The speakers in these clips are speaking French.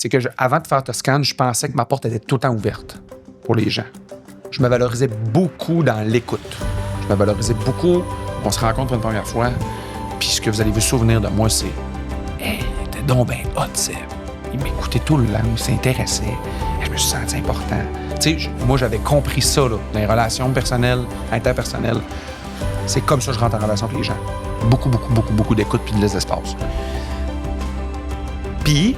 c'est que avant de faire Toscane, je pensais que ma porte était tout le temps ouverte pour les gens. Je me valorisais beaucoup dans l'écoute. Je me valorisais beaucoup. On se rencontre une première fois, puis ce que vous allez vous souvenir de moi, c'est « Hey, t'es donc ben hot, Seb. » Il m'écoutait tout le long, il s'intéressait. Et je me suis senti important. Tu sais, moi, j'avais compris ça, là, dans les relations personnelles, interpersonnelles. C'est comme ça que je rentre en relation avec les gens. Beaucoup d'écoute puis de laisse d'espace. Puis,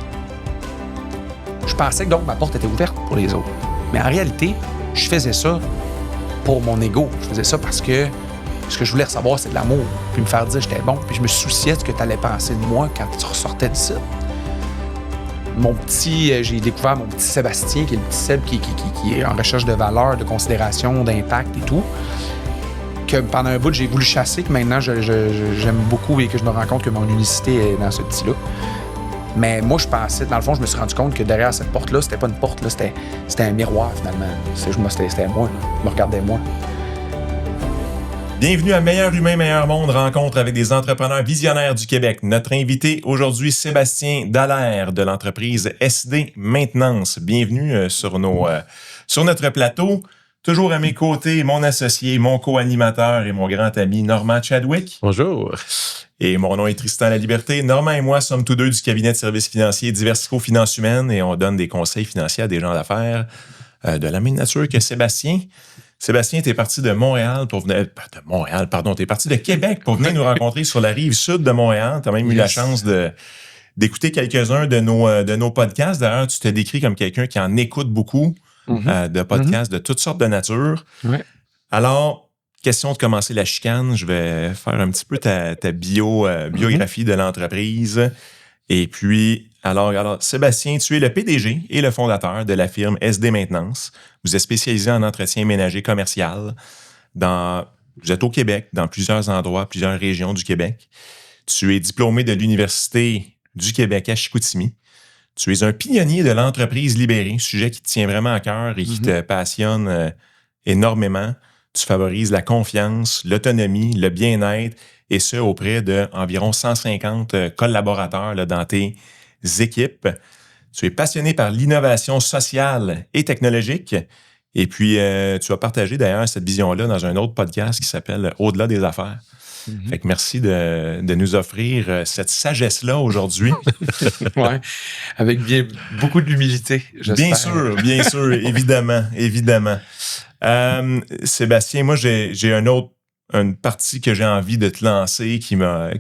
je pensais que donc ma porte était ouverte pour les autres. Mais en réalité, je faisais ça pour mon ego. Je faisais ça parce que ce que je voulais recevoir, c'est de l'amour. Puis me faire dire que j'étais bon. Puis je me souciais de ce que tu allais penser de moi quand tu ressortais de ça. J'ai découvert mon petit Sébastien, qui est le petit Seb qui est en recherche de valeur, de considération, d'impact et tout. Que pendant un bout, j'ai voulu chasser, que maintenant, j'aime beaucoup et que je me rends compte que mon unicité est dans ce petit-là. Mais moi, je pensais, dans le fond, je me suis rendu compte que derrière cette porte-là, c'était pas une porte, là, c'était un miroir, finalement. C'était moi, là. Je me regardais moi. Bienvenue à Meilleur Humain, Meilleur Monde, rencontre avec des entrepreneurs visionnaires du Québec. Notre invité aujourd'hui, Sébastien Dallaire de l'entreprise SD Maintenance. Bienvenue sur notre plateau. Toujours à mes côtés, mon associé, mon co-animateur et mon grand ami Normand Chadwick. Bonjour. Et mon nom est Tristan Laliberté. Normand et moi sommes tous deux du cabinet de services financiers Diversico Finances Humaines et on donne des conseils financiers à des gens d'affaires de la même nature que Sébastien. Sébastien, t'es parti de Montréal pour venir... t'es parti de Québec pour venir nous rencontrer sur la rive sud de Montréal. T'as même eu la chance d'écouter quelques-uns de nos podcasts. D'ailleurs, tu te décris comme quelqu'un qui en écoute beaucoup de podcasts de toutes sortes de nature. Ouais. Alors, question de commencer la chicane, je vais faire un petit peu ta biographie de l'entreprise. Et puis, alors, Sébastien, tu es le PDG et le fondateur de la firme SD Maintenance. Vous êtes spécialisé en entretien ménager commercial. Vous êtes au Québec, dans plusieurs endroits, plusieurs régions du Québec. Tu es diplômé de l'Université du Québec à Chicoutimi. Tu es un pionnier de l'entreprise libérée, sujet qui te tient vraiment à cœur et qui te passionne énormément. Tu favorises la confiance, l'autonomie, le bien-être, et ce, auprès d'environ 150 collaborateurs là, dans tes équipes. Tu es passionné par l'innovation sociale et technologique. Et puis, tu as partagé d'ailleurs cette vision-là dans un autre podcast qui s'appelle « Au-delà des affaires ». Fait que merci de nous offrir cette sagesse-là aujourd'hui. Ouais, avec beaucoup d'humilité, j'espère. Bien sûr, évidemment. Sébastien, moi, j'ai une partie que j'ai envie de te lancer qui m'a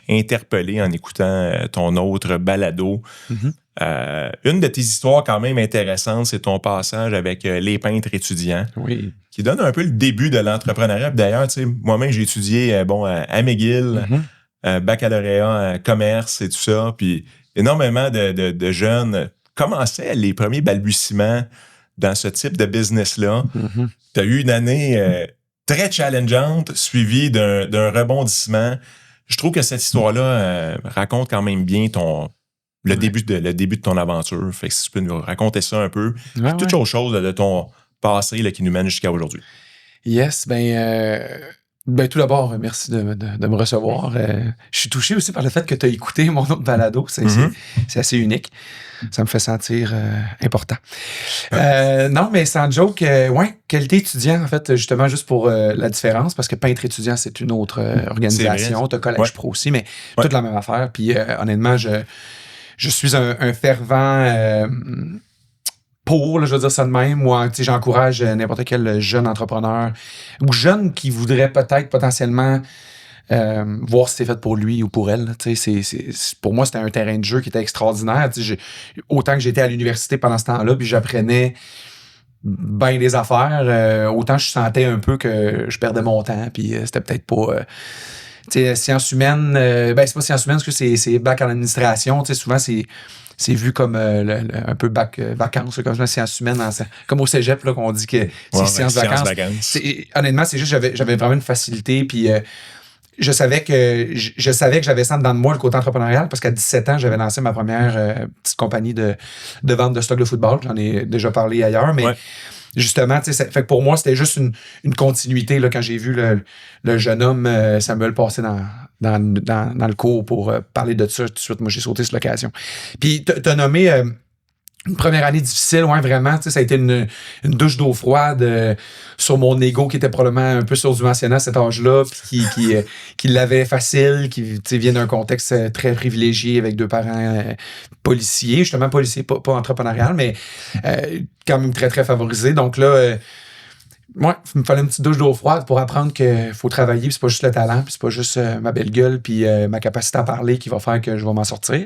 interpellé en écoutant ton autre balado. Une de tes histoires quand même intéressantes, c'est ton passage avec les peintres étudiants. Oui. Qui donne un peu le début de l'entrepreneuriat. D'ailleurs, tu sais, moi-même, j'ai étudié à McGill, baccalauréat en commerce et tout ça. Puis énormément de jeunes commençaient les premiers balbutiements dans ce type de business-là. Tu as eu une année très challengeante, suivie d'un rebondissement. Je trouve que cette histoire-là raconte quand même bien le début de ton aventure. Fait que si tu peux nous raconter ça un peu. Toute autre chose de ton passé là, qui nous mène jusqu'à aujourd'hui. Yes, tout d'abord, merci de me recevoir. Je suis touché aussi par le fait que tu as écouté mon autre balado. C'est assez unique. Ça me fait sentir important. Non, mais sans joke, qualité étudiant, en fait, justement, juste pour la différence, parce que peintre étudiant, c'est une autre organisation. Tu as Collège Pro aussi, mais toute la même affaire. Puis honnêtement, je suis un fervent je veux dire ça de même, moi, j'encourage n'importe quel jeune entrepreneur ou jeune qui voudrait peut-être potentiellement voir si c'est fait pour lui ou pour elle. Pour moi, c'était un terrain de jeu qui était extraordinaire. Autant que j'étais à l'université pendant ce temps-là, puis j'apprenais bien des affaires, autant je sentais un peu que je perdais mon temps, puis c'était peut-être pas... sciences humaines, c'est pas sciences humaines, parce que c'est bac en administration. Souvent, c'est vu comme un peu bac vacances, comme ça, sciences humaines, comme au cégep, là, qu'on dit que c'est sciences vacances. Honnêtement, c'est juste que j'avais vraiment une facilité, puis je savais que j'avais ça dedans de moi, le côté entrepreneurial, parce qu'à 17 ans, j'avais lancé ma première petite compagnie de vente de stock de football. J'en ai déjà parlé ailleurs, mais justement, fait que pour moi, c'était juste une continuité là, quand j'ai vu le jeune homme Samuel passer dans le cours pour parler de ça. Tout de suite, moi, j'ai sauté sur l'occasion. Puis, t'as nommé Une première année difficile, ouais, vraiment. Ça a été une douche d'eau froide sur mon ego qui était probablement un peu surdimensionné à cet âge-là, puis qui l'avait facile, qui vient d'un contexte très privilégié avec 2 parents policiers, justement policiers, pas entrepreneurial, mais quand même très, très favorisés. Donc là, moi, il me fallait une petite douche d'eau froide pour apprendre qu'il faut travailler, puis c'est pas juste le talent, puis c'est pas juste ma belle gueule, puis ma capacité à parler qui va faire que je vais m'en sortir.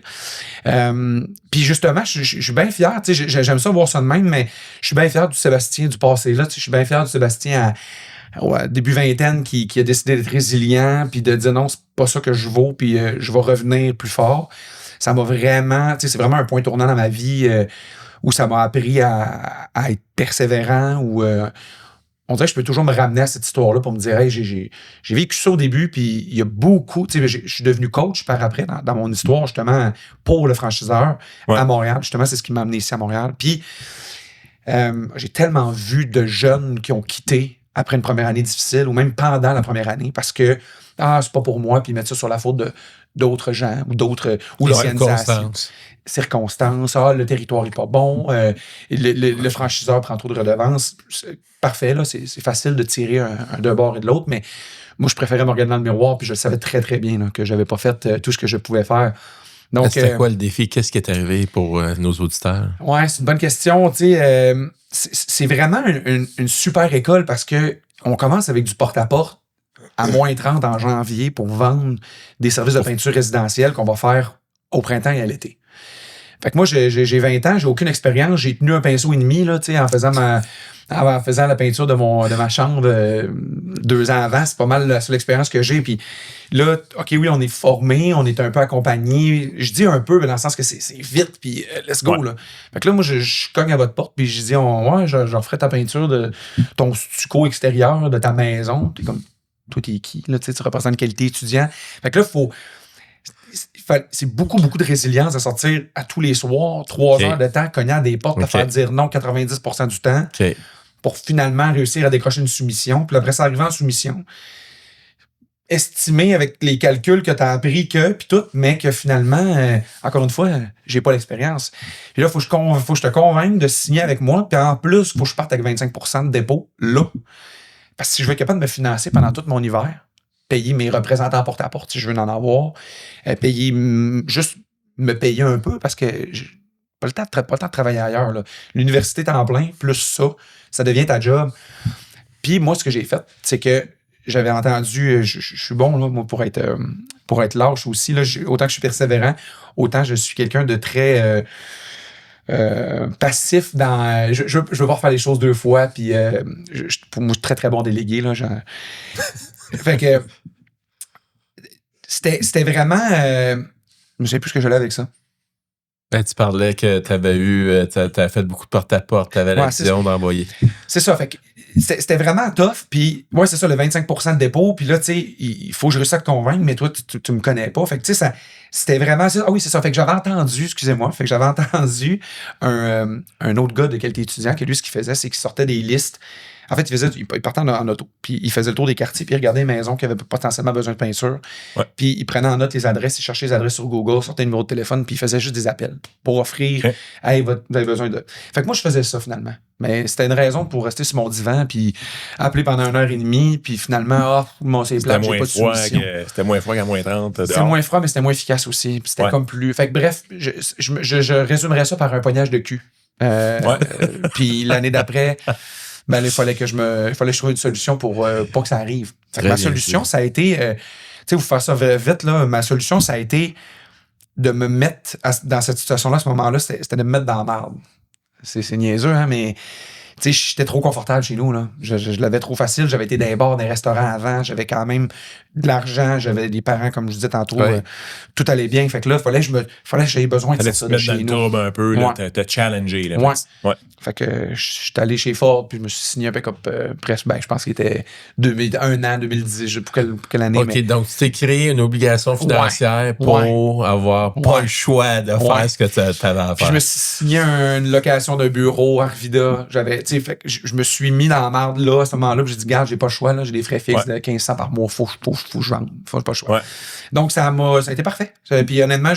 Puis justement, je suis bien fier, tu sais, j'aime ça voir ça de même, mais je suis bien fier du Sébastien du passé là, tu sais, je suis bien fier du Sébastien à début vingtaine qui a décidé d'être résilient, puis de dire non, c'est pas ça que je vaux, puis je vais revenir plus fort. Ça m'a vraiment, tu sais, c'est vraiment un point tournant dans ma vie où ça m'a appris à être persévérant, ou on dirait que je peux toujours me ramener à cette histoire-là pour me dire, hey, j'ai vécu ça au début, puis il y a beaucoup, tu sais, je suis devenu coach par après dans mon histoire, justement, pour le franchiseur à Montréal. Justement, c'est ce qui m'a amené ici à Montréal. Puis, j'ai tellement vu de jeunes qui ont quitté après une première année difficile, ou même pendant la première année, parce que, c'est pas pour moi, puis mettre ça sur la faute d'autres gens, ou d'autres, ou l'organisation. Circonstances, le territoire est pas bon, le franchiseur prend trop de redevances. Parfait, là, c'est facile de tirer un d'un bord et de l'autre, mais moi, je préférais me regarder dans le miroir, puis je le savais très, très bien là, que j'avais pas fait tout ce que je pouvais faire. Donc, c'était quoi le défi? Qu'est-ce qui est arrivé pour nos auditeurs? Ouais, c'est une bonne question. Tu sais, c'est vraiment une super école parce que on commence avec du porte-à-porte à moins 30 en janvier pour vendre des services de peinture résidentielle qu'on va faire au printemps et à l'été. Fait que moi, j'ai 20 ans, j'ai aucune expérience. J'ai tenu un pinceau et demi là, en faisant la peinture de ma chambre 2 ans avant. C'est pas mal la seule expérience que j'ai. Puis là, OK, oui, on est formé, on est un peu accompagné. Je dis un peu, mais dans le sens que c'est vite, puis let's go. Là. Fait que là, moi, je cogne à votre porte, puis je dis, je referai ta peinture de ton stucco extérieur de ta maison. T'es comme, toi, t'es qui? Là, tu représentes une qualité étudiant. Fait que là, c'est beaucoup, beaucoup de résilience de sortir à tous les soirs, 3 heures de temps, cogner à des portes, de faire dire non 90% du temps, pour finalement réussir à décrocher une soumission. Puis après ça, arriver en soumission, estimer avec les calculs que tu as appris puis tout, mais que finalement, encore une fois, j'ai pas l'expérience. Puis là, il faut que je te convainque de signer avec moi, puis en plus, il faut que je parte avec 25% de dépôt, là. Parce que si je veux être capable de me financer pendant tout mon hiver, payer mes représentants porte-à-porte si je veux en avoir, juste me payer un peu parce que j'ai pas le temps de travailler ailleurs. Là. L'université temps plein, plus ça devient ta job. Puis moi, ce que j'ai fait, c'est que j'avais entendu, je suis bon là, moi, pour être lâche aussi. Là, autant que je suis persévérant, autant je suis quelqu'un de très passif dans. Je veux pas faire les choses 2 fois. Puis pour moi, je suis très, très bon délégué. Là, fait que c'était vraiment. Je ne sais plus ce que j'allais avec ça. Ben, tu parlais que tu avais t'avais fait beaucoup de porte-à-porte, tu avais la vision d'envoyer. C'est ça, fait que c'était vraiment tough. Puis, ouais, c'est ça, le 25% de dépôt. Puis là, tu sais, il faut que je réussisse à te convaincre, mais toi, tu me connais pas. Fait que, tu sais, c'était vraiment. Ah oui, c'est ça. Fait que j'avais entendu, excusez-moi, un autre gars de qualité étudiant que lui, ce qu'il faisait, c'est qu'il sortait des listes. En fait, il partait en auto, puis il faisait le tour des quartiers, puis il regardait les maisons qui avaient potentiellement besoin de peinture. Ouais. Puis il prenait en note les adresses, il cherchait les adresses sur Google, sortait le numéro de téléphone, puis il faisait juste des appels pour offrir « Hey, vous avez besoin de... » Fait que moi, je faisais ça, finalement. Mais c'était une raison pour rester sur mon divan, puis appeler pendant 1h30, puis finalement, c'est plat, j'ai pas de soumission. C'était moins froid qu'à moins 30. C'était moins froid, mais c'était moins efficace aussi. Puis c'était comme plus... Fait que bref, je résumerais ça par un poignage de cul. Puis l'année d'après... Ben, il fallait que je trouve une solution pour pas que ça arrive. Fait que ma solution, ça a été, tu sais, vous faire ça vite, là, ma solution, ça a été de me mettre dans cette situation-là, à ce moment-là, c'était de me mettre dans la merde. C'est niaiseux, hein, mais tu sais, j'étais trop confortable chez nous, là. Je l'avais trop facile. J'avais été dans les bars, dans les restaurants avant. J'avais quand même de l'argent. J'avais des parents, comme je disais tantôt. Tout allait bien. Fait que là, fallait que j'aie besoin de ça de chez nous. Dans le un peu, t'as challengé. Là, ouais. Fait que je suis allé chez Ford, puis je me suis signé un pick-up presque, je pense qu'il était 2010, pour quelle année. OK, mais... donc tu t'es créé une obligation financière pour avoir pas le choix de faire ce que tu avais à faire. Puis je me suis signé une location d'un bureau, Arvida. Fait que je me suis mis dans la merde là, à ce moment-là, puis j'ai dit, garde, j'ai pas le choix, là, j'ai des frais fixes de 1500 par mois, faut que je vende, faut pas le choix. Donc, ça a été parfait. Puis honnêtement,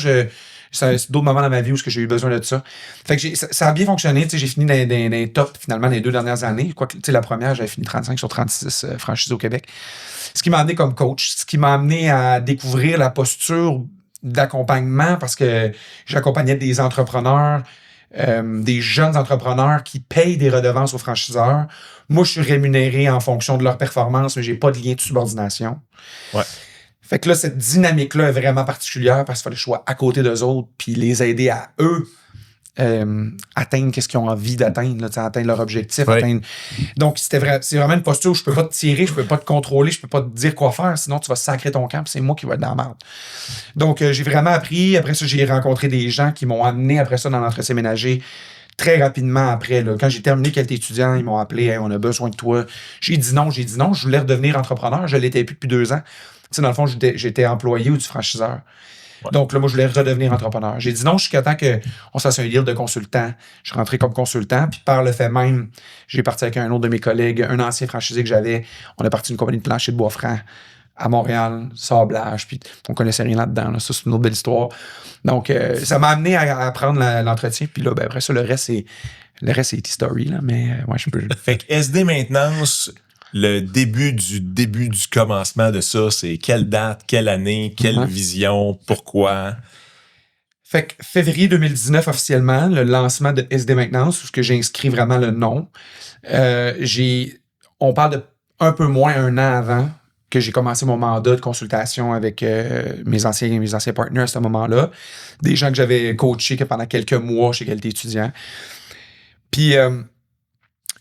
C'est d'autres moments dans ma vie où j'ai eu besoin de ça. Fait que ça a bien fonctionné. J'ai fini dans les tops, finalement, les 2 dernières années. Quoique, la première, j'avais fini 35 sur 36 franchisés au Québec. Ce qui m'a amené comme coach, ce qui m'a amené à découvrir la posture d'accompagnement parce que j'accompagnais des entrepreneurs, des jeunes entrepreneurs qui payent des redevances aux franchiseurs. Moi, je suis rémunéré en fonction de leur performance, mais j'ai pas de lien de subordination. Ouais. Fait que là, cette dynamique-là est vraiment particulière parce qu'il fallait que je sois à côté d'eux autres puis les aider à eux atteindre ce qu'ils ont envie d'atteindre, là, atteindre leur objectif. Ouais. Donc, c'est vraiment une posture où je peux pas te tirer, je peux pas te contrôler, je peux pas te dire quoi faire, sinon tu vas sacrer ton camp, c'est moi qui vais être dans la merde. Donc, j'ai vraiment appris. Après ça, j'ai rencontré des gens qui m'ont amené après ça dans l'entretien ménager très rapidement après. Là. Quand j'ai terminé qualité étudiant, ils m'ont appelé, hey, on a besoin de toi. J'ai dit non. Je voulais redevenir entrepreneur, je l'étais plus depuis 2 ans. Tu sais, dans le fond, j'étais employé ou du franchiseur. Ouais. Donc là, moi, je voulais redevenir entrepreneur. J'ai dit non jusqu'à temps qu'on se fasse un deal de consultant. Je suis rentré comme consultant, puis par le fait même, j'ai parti avec un autre de mes collègues, un ancien franchisé que j'avais. On a parti d'une compagnie de plancher de bois franc à Montréal, sablage, puis on connaissait rien là-dedans. Là. Ça, c'est une autre belle histoire. Donc, ça m'a amené à apprendre l'entretien, puis là, ben, après ça, le reste, c'est history, là, mais ouais, je peux... Fait que SD Maintenance... Le début du commencement de ça, c'est quelle date, quelle année, quelle vision, pourquoi? Fait que février 2019, officiellement, le lancement de SD Maintenance, où j'ai inscrit vraiment le nom. On parle de un peu moins 1 an avant que j'ai commencé mon mandat de consultation avec mes anciens partenaires à ce moment-là. Des gens que j'avais coachés pendant quelques mois chez Qualité étudiant. Puis...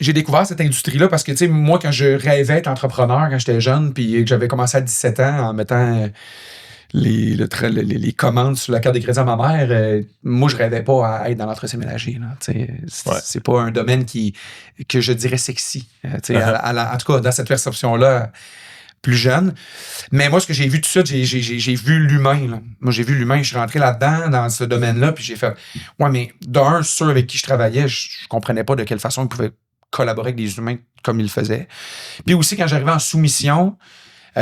j'ai découvert cette industrie-là parce que, tu sais, moi, quand je rêvais être entrepreneur, quand j'étais jeune, puis que j'avais commencé à 17 ans en mettant les commandes sur la carte de crédit à ma mère, moi, je rêvais pas à être dans l'entretien ménager. Là, c'est pas un domaine que je dirais sexy. En tout cas, dans cette perception-là, plus jeune. Mais moi, ce que j'ai vu tout de suite, j'ai vu l'humain. Là. Moi, j'ai vu l'humain. Je suis rentré là-dedans, dans ce domaine-là, puis j'ai fait, ouais, mais d'un, ceux avec qui je travaillais, je comprenais pas de quelle façon ils pouvaient collaborer avec des humains comme ils le faisaient. Puis aussi, quand j'arrivais en soumission,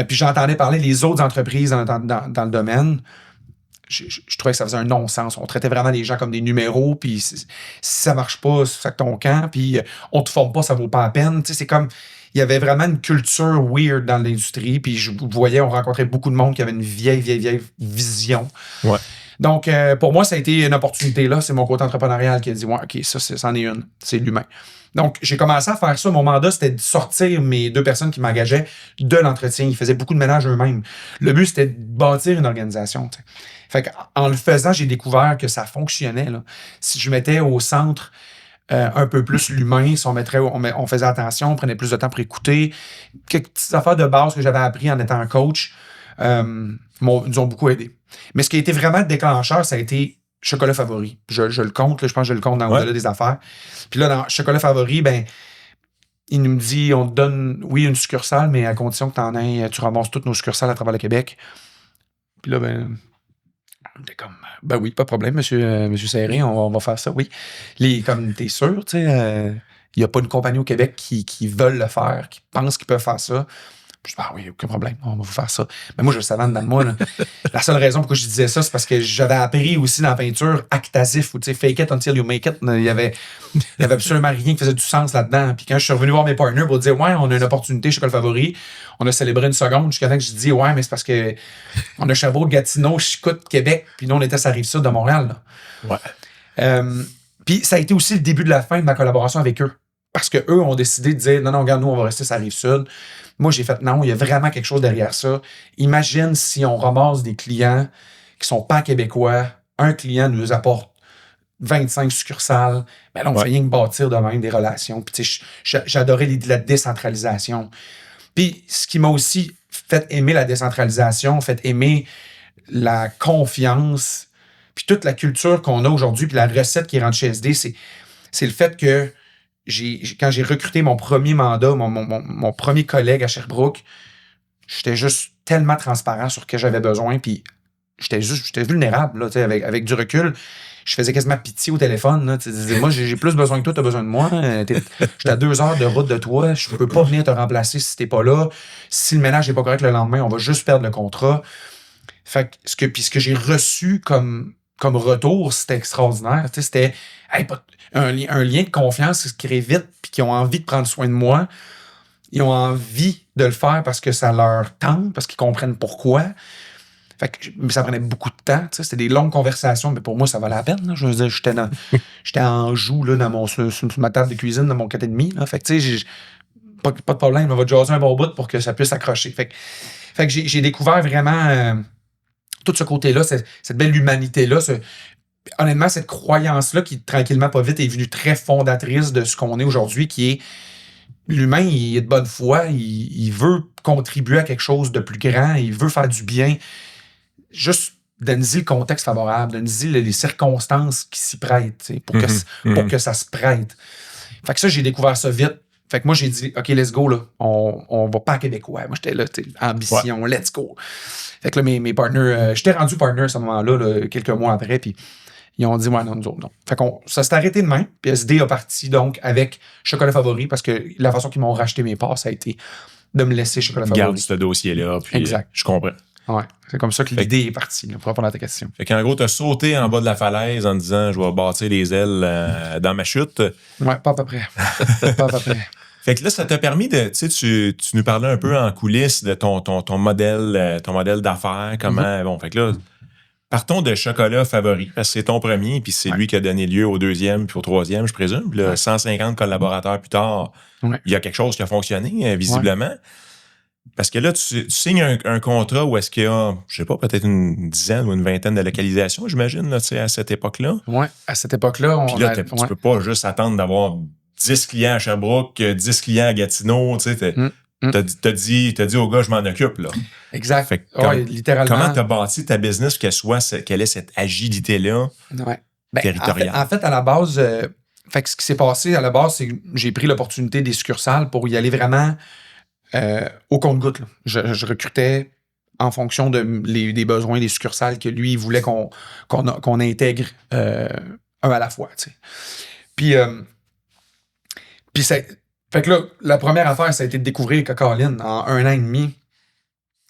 puis j'entendais parler des autres entreprises dans le domaine, je trouvais que ça faisait un non-sens. On traitait vraiment les gens comme des numéros, puis si ça marche pas, ça ton camp, puis on te forme pas, ça vaut pas la peine. Tu sais, c'est comme... Il y avait vraiment une culture weird dans l'industrie, puis je voyais, on rencontrait beaucoup de monde qui avait une vieille vision. Ouais. Donc, pour moi, ça a été une opportunité, là. C'est mon côté entrepreneurial qui a dit, ouais, OK, c'en est une. C'est l'humain. Donc, j'ai commencé à faire ça. Mon mandat, c'était de sortir mes 2 personnes qui m'engageaient de l'entretien. Ils faisaient beaucoup de ménage eux-mêmes. Le but, c'était de bâtir une organisation. T'sais. Fait qu'en le faisant, j'ai découvert que ça fonctionnait. Là. Si je mettais au centre un peu plus l'humain, si on faisait attention, on prenait plus de temps pour écouter. Quelques petites affaires de base que j'avais appris en étant coach nous ont beaucoup aidé. Mais ce qui a été vraiment déclencheur, ça a été Chocolat Favori. Je le compte, là, je pense que je le compte dans Au-delà des affaires. Puis là, dans Chocolat Favori, ben, il nous dit, on te donne, oui, une succursale, mais à condition que tu ramasses toutes nos succursales à travers le Québec. Puis là, ben, on était comme, ben oui, pas de problème, monsieur Serré, on va faire ça, oui. Comme, t'es sûr, tu sais, il n'y a pas une compagnie au Québec qui veulent le faire, qui pensent qu'ils peuvent faire ça. Je dis, oui, aucun problème, on va vous faire ça. Mais moi, je le savais dans moi. Là. La seule raison pourquoi je disais ça, c'est parce que j'avais appris aussi dans la peinture actasif, ou tu sais, fake it until you make it. Il y avait absolument rien qui faisait du sens là-dedans. Puis quand je suis revenu voir mes partners pour dire, ouais, on a une opportunité chez Chocolat Favori, on a célébré une seconde jusqu'à temps que je dis, ouais, mais c'est parce que on a Sherbrooke, Gatineau, Chicoute, Québec, puis nous, on était sur la Rive-Sud de Montréal. Là. Ouais. Puis ça a été aussi le début de la fin de ma collaboration avec eux. Parce qu'eux ont décidé de dire, non, regarde, nous, on va rester sur la Rive-Sud. Moi, j'ai fait, non, il y a vraiment quelque chose derrière ça. Imagine si on ramasse des clients qui sont pas québécois, un client nous apporte 25 succursales, ben là, on fait rien que bâtir de même des relations. Puis, tu sais, j'adorais la décentralisation. Puis, ce qui m'a aussi fait aimer la décentralisation, fait aimer la confiance, puis toute la culture qu'on a aujourd'hui, puis la recette qui rentre chez SD, c'est le fait que quand j'ai recruté mon premier mandat, mon premier collègue à Sherbrooke, j'étais juste tellement transparent sur ce que j'avais besoin, puis j'étais vulnérable, là, avec du recul. Je faisais quasiment pitié au téléphone. Là, moi, j'ai plus besoin que toi, tu as besoin de moi. J'étais à 2 heures de route de toi. Je peux pas venir te remplacer si t'es pas là. Si le ménage n'est pas correct le lendemain, on va juste perdre le contrat. Fait que ce que j'ai reçu comme comme retour, c'était extraordinaire. Tu sais, c'était un lien de confiance qui se crée vite, puis qui ont envie de prendre soin de moi. Ils ont envie de le faire parce que ça leur tente, parce qu'ils comprennent pourquoi. Fait que, mais ça prenait beaucoup de temps. Tu sais, c'était des longues conversations, mais pour moi, ça valait la peine. Là. Je veux dire, j'étais en joue là, sur ma table de cuisine, dans mon 4,5. Là. Fait que, tu sais, pas de problème. On va jaser un bon bout pour que ça puisse accrocher. Fait que j'ai découvert vraiment tout ce côté-là, cette belle humanité-là. Honnêtement, cette croyance-là qui, tranquillement, pas vite, est venue très fondatrice de ce qu'on est aujourd'hui, qui est l'humain, il est de bonne foi, il veut contribuer à quelque chose de plus grand, il veut faire du bien. Juste donne-y le contexte favorable, donne-y les circonstances qui s'y prêtent, pour que ça se prête. Fait que ça, j'ai découvert ça vite. Fait que moi, j'ai dit, OK, let's go, là. On va pas à québécois. Moi, j'étais là, ambition, let's go. Fait que là, mes partners, j'étais rendu partner à ce moment-là, là, quelques mois après, puis ils ont dit, ouais, non, nous autres, non. Fait qu'on, ça s'est arrêté de même, puis SD a parti, donc, avec Chocolat Favori, parce que la façon qu'ils m'ont racheté mes parts, ça a été de me laisser Chocolat Favori. Garde ce dossier-là, puis exact. Je comprends. Ouais, c'est comme ça que l'idée est partie, là, pour répondre à ta question. Fait qu'en gros, t'as sauté en bas de la falaise en disant, je vais bâtir les ailes dans ma chute. Ouais, pas à peu près. Pas à peu près. Fait que là, ça t'a permis de, tu sais, tu nous parlais un peu en coulisses de ton modèle d'affaires, comment, bon, fait que là, partons de Chocolat Favori, parce que c'est ton premier, puis c'est lui qui a donné lieu au deuxième, puis au troisième, je présume. Puis là, 150 collaborateurs plus tard, il y a quelque chose qui a fonctionné, visiblement. Parce que là, tu signes un contrat où est-ce qu'il y a, je sais pas, peut-être une dizaine ou une vingtaine de localisations, j'imagine, là, tu sais, à cette époque-là. Oui, à cette époque-là, puis là, tu peux pas juste attendre d'avoir 10 clients à Sherbrooke, 10 clients à Gatineau, tu sais, t'as dit au gars, je m'en occupe, là. Exact. Fait que littéralement. Comment t'as bâti ta business qu'elle ait cette agilité-là territoriale? En fait, à la base, fait que ce qui s'est passé à la base, c'est que j'ai pris l'opportunité des succursales pour y aller vraiment au compte-gouttes. Je recrutais en fonction des besoins des succursales que lui, il voulait qu'on intègre un à la fois, tu sais. Puis fait que là, la première affaire, ça a été de découvrir que Colin, en 1 an et demi,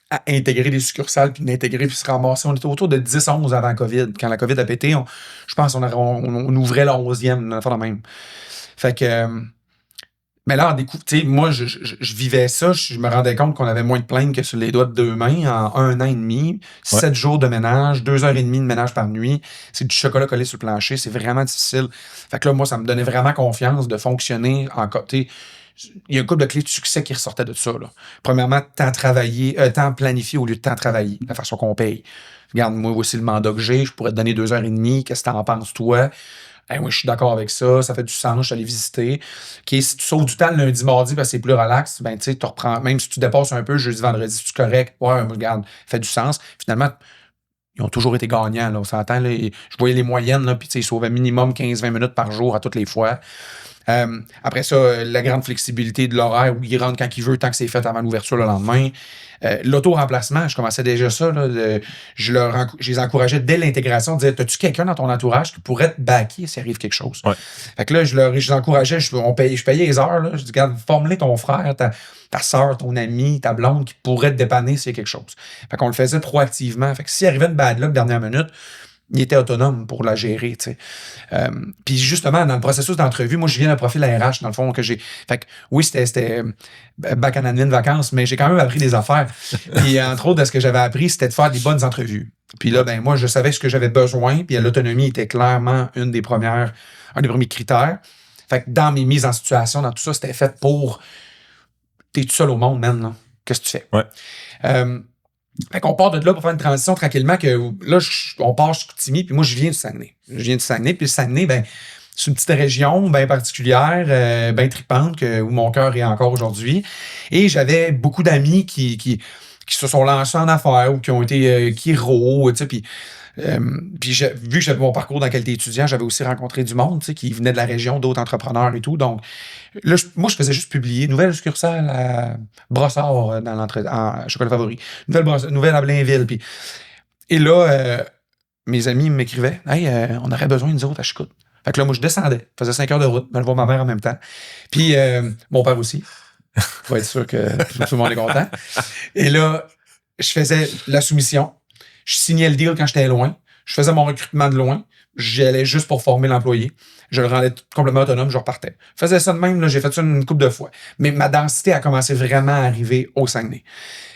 à intégrer des succursales, puis d'intégrer, puis se ramasser. On était autour de 10-11 avant COVID. Quand la COVID a pété, je pense qu'on ouvrait la 11e, on a fait la même. Fait que... mais là, moi, je vivais ça, je me rendais compte qu'on avait moins de plaintes que sur les doigts de 2 mains en 1 an et demi, 7 jours de ménage, 2h30 de ménage par nuit. C'est du chocolat collé sur le plancher, c'est vraiment difficile. Fait que là, moi, ça me donnait vraiment confiance de fonctionner en côté. Il y a un couple de clés de succès qui ressortaient de ça, là. Premièrement, temps planifié au lieu de temps travaillé, la façon qu'on paye. Regarde, moi, voici le mandat que j'ai, je pourrais te donner 2h30, qu'est-ce que t'en penses, toi? Moi, je suis d'accord avec ça fait du sens, je suis allé visiter. Okay, si tu sauves du temps le lundi, mardi, parce que c'est plus relax, ben, tu sais, tu reprends, même si tu dépasses un peu jeudi, vendredi, si tu es correct, ouais, regarde, fait du sens. Finalement, ils ont toujours été gagnants, là, on s'entend, là. Je voyais les moyennes, là, puis ils sauvaient minimum 15-20 minutes par jour à toutes les fois. Après ça, la grande flexibilité de l'horaire où ils rentrent quand ils veulent, tant que c'est fait avant l'ouverture le lendemain. L'auto-remplacement, je commençais déjà ça. Là, je les encourageais dès l'intégration de dire, as-tu quelqu'un dans ton entourage qui pourrait te backer s'il arrive quelque chose? Ouais. Fait que là, je les encourageais, je payais les heures. Là, je dis, regarde, forme-les ton frère, ta soeur, ton ami, ta blonde qui pourrait te dépanner s'il y a quelque chose. Fait qu'on le faisait proactivement. Fait que s'il arrivait une bad luck dernière minute, il était autonome pour la gérer, tu sais. Puis justement, dans le processus d'entrevue, moi, je viens d'un profil RH, dans le fond, que j'ai... Fait que oui, c'était bac en admin vacances, mais j'ai quand même appris des affaires. Puis entre autres, ce que j'avais appris, c'était de faire des bonnes entrevues. Puis là, ben moi, je savais ce que j'avais besoin, puis l'autonomie était clairement un des premiers critères. Fait que dans mes mises en situation, dans tout ça, c'était fait pour... T'es tout seul au monde, man, là. Qu'est-ce que tu fais? Ouais. Fait qu'on part de là pour faire une transition tranquillement, que là, on part sur Chicoutimi, puis moi, je viens du Saguenay. Puis le Saguenay, ben, c'est une petite région bien particulière, bien tripante, où mon cœur est encore aujourd'hui. Et j'avais beaucoup d'amis qui se sont lancés en affaires ou qui ont été chiro, tu sais, puis vu que j'avais mon parcours dans la qualité étudiant, j'avais aussi rencontré du monde, tu sais, qui venait de la région, d'autres entrepreneurs et tout. Donc, là, moi, je faisais juste publier nouvelle succursale à Brossard en Chocolat Favori, nouvelle à Blainville. Et là, mes amis m'écrivaient, hey, on aurait besoin de nous autres à Chicout. Fait que là, moi, je descendais, faisais 5 heures de route, me voir ma mère en même temps. Puis mon père aussi. Faut être sûr que tout le monde est content. Et là, je faisais la soumission. Je signais le deal quand j'étais loin. Je faisais mon recrutement de loin. J'y allais juste pour former l'employé. Je le rendais complètement autonome, je repartais. Je faisais ça de même, là, j'ai fait ça une couple de fois. Mais ma densité a commencé vraiment à arriver au Saguenay.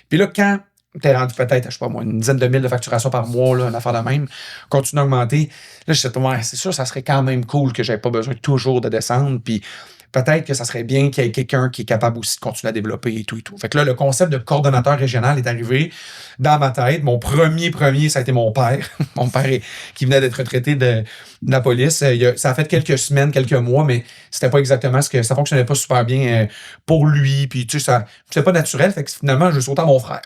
Puis là, quand t'es rendu peut-être, je sais pas moi, une dizaine de mille de facturation par mois, là, une affaire de même, continue d'augmenter, là, je me suis dit, c'est sûr, ça serait quand même cool que j'avais pas besoin toujours de descendre, puis peut-être que ça serait bien qu'il y ait quelqu'un qui est capable aussi de continuer à développer et tout et tout. Fait que là, le concept de coordonnateur régional est arrivé dans ma tête. Mon premier, ça a été mon père. Mon père qui venait d'être retraité de la police. Ça a fait quelques semaines, quelques mois, mais c'était pas exactement ça fonctionnait pas super bien pour lui. Puis tu sais, c'était pas naturel. Fait que finalement, je sautais à mon frère.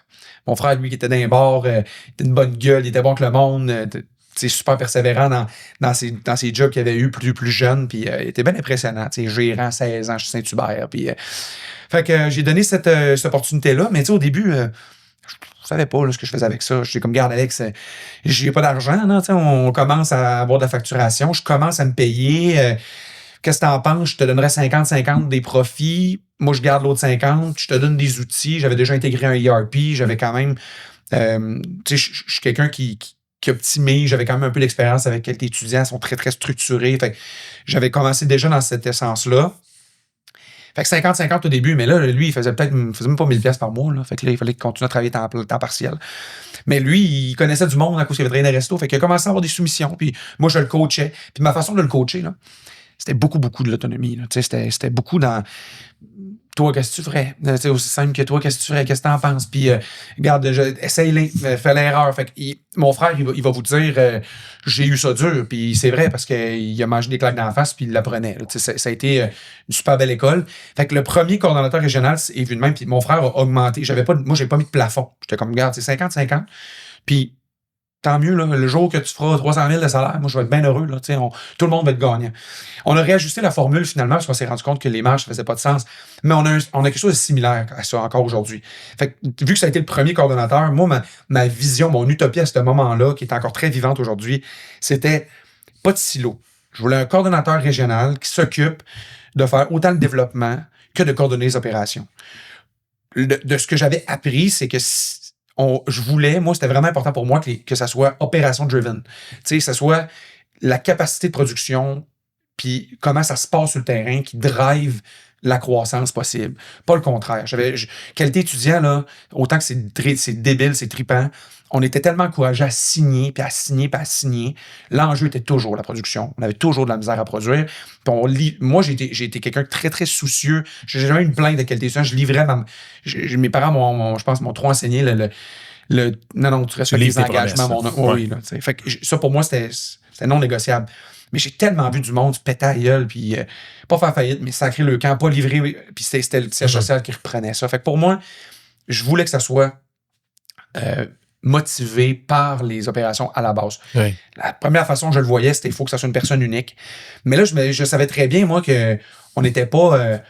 Mon frère, lui, qui était dans les bars, il était une bonne gueule, il était bon que le monde. Super persévérant dans ses jobs qu'il avait eu plus jeune, puis il était bien impressionnant, gérant 16 ans chez Saint-Hubert, puis fait que j'ai donné cette opportunité-là, mais au début, je savais pas là, ce que je faisais avec ça. J'étais comme, garde Alex, j'ai pas d'argent, là, on commence à avoir de la facturation, je commence à me payer, qu'est-ce que t'en penses? Je te donnerais 50-50 des profits, moi je garde l'autre 50, je te donne des outils, j'avais déjà intégré un ERP, j'avais quand même, je suis quelqu'un qui optimise, j'avais quand même un peu d'expérience avec quelques étudiants, ils sont très, très structurés. Fait que j'avais commencé déjà dans cette essence-là. Fait que 50-50 au début, mais là, lui, il faisait même pas 1000$ par mois. Là. Fait que là, il fallait qu'il continue à travailler temps partiel. Mais lui, il connaissait du monde à cause qu'il avait travaillé dans les restos. Fait qu'il a commencé à avoir des soumissions. Puis moi, je le coachais. Puis ma façon de le coacher, là, c'était beaucoup de l'autonomie. Là. C'était beaucoup dans... Toi, qu'est-ce que tu ferais? C'est aussi simple que toi, qu'est-ce que tu ferais? Qu'est-ce que t'en penses? Puis, regarde, essaye-les, fais l'erreur. Fait que mon frère, il va vous dire, j'ai eu ça dur. Puis c'est vrai, parce qu'il a mangé des claques dans la face, puis il l'apprenait. Ça a été une super belle école. Fait que le premier coordonnateur régional est venu de même, puis mon frère a augmenté. Moi, j'ai pas mis de plafond. J'étais comme, regarde, c'est 50-50. Puis, tant mieux, là, le jour que tu feras 300 000 de salaire, moi, je vais être bien heureux. Là, tout le monde va être gagnant. On a réajusté la formule, finalement, parce qu'on s'est rendu compte que les marges ne faisaient pas de sens. Mais on a quelque chose de similaire à ça encore aujourd'hui. Fait que, vu que ça a été le premier coordonnateur, moi, ma vision, mon utopie à ce moment-là, qui est encore très vivante aujourd'hui, c'était pas de silo. Je voulais un coordonnateur régional qui s'occupe de faire autant le développement que de coordonner les opérations. De ce que j'avais appris, c'est que je voulais, moi, c'était vraiment important pour moi que ça soit opération-driven. Tu sais, ça soit la capacité de production, puis comment ça se passe sur le terrain qui drive la croissance possible. Pas le contraire. Qualité étudiant, là, autant que c'est débile, c'est trippant, on était tellement encouragés à signer, puis à signer, puis à signer. L'enjeu était toujours la production. On avait toujours de la misère à produire. Puis moi, j'ai été quelqu'un de très, très soucieux. J'ai jamais eu une plainte de qualité étudiante. Je livrais mes parents, je pense, m'ont trop enseigné non, tu respectes les engagements. Oui, là, fait que ça, pour moi, c'était non négociable. Mais j'ai tellement vu du monde se péter à la gueule, puis pas faire faillite, mais sacrer le camp, pas livrer, puis c'était le siège social qui reprenait ça. Fait que pour moi, je voulais que ça soit motivé par les opérations à la base. Oui. La première façon que je le voyais, c'était il faut que ça soit une personne unique. Mais là, je savais très bien, moi, qu'on n'est pas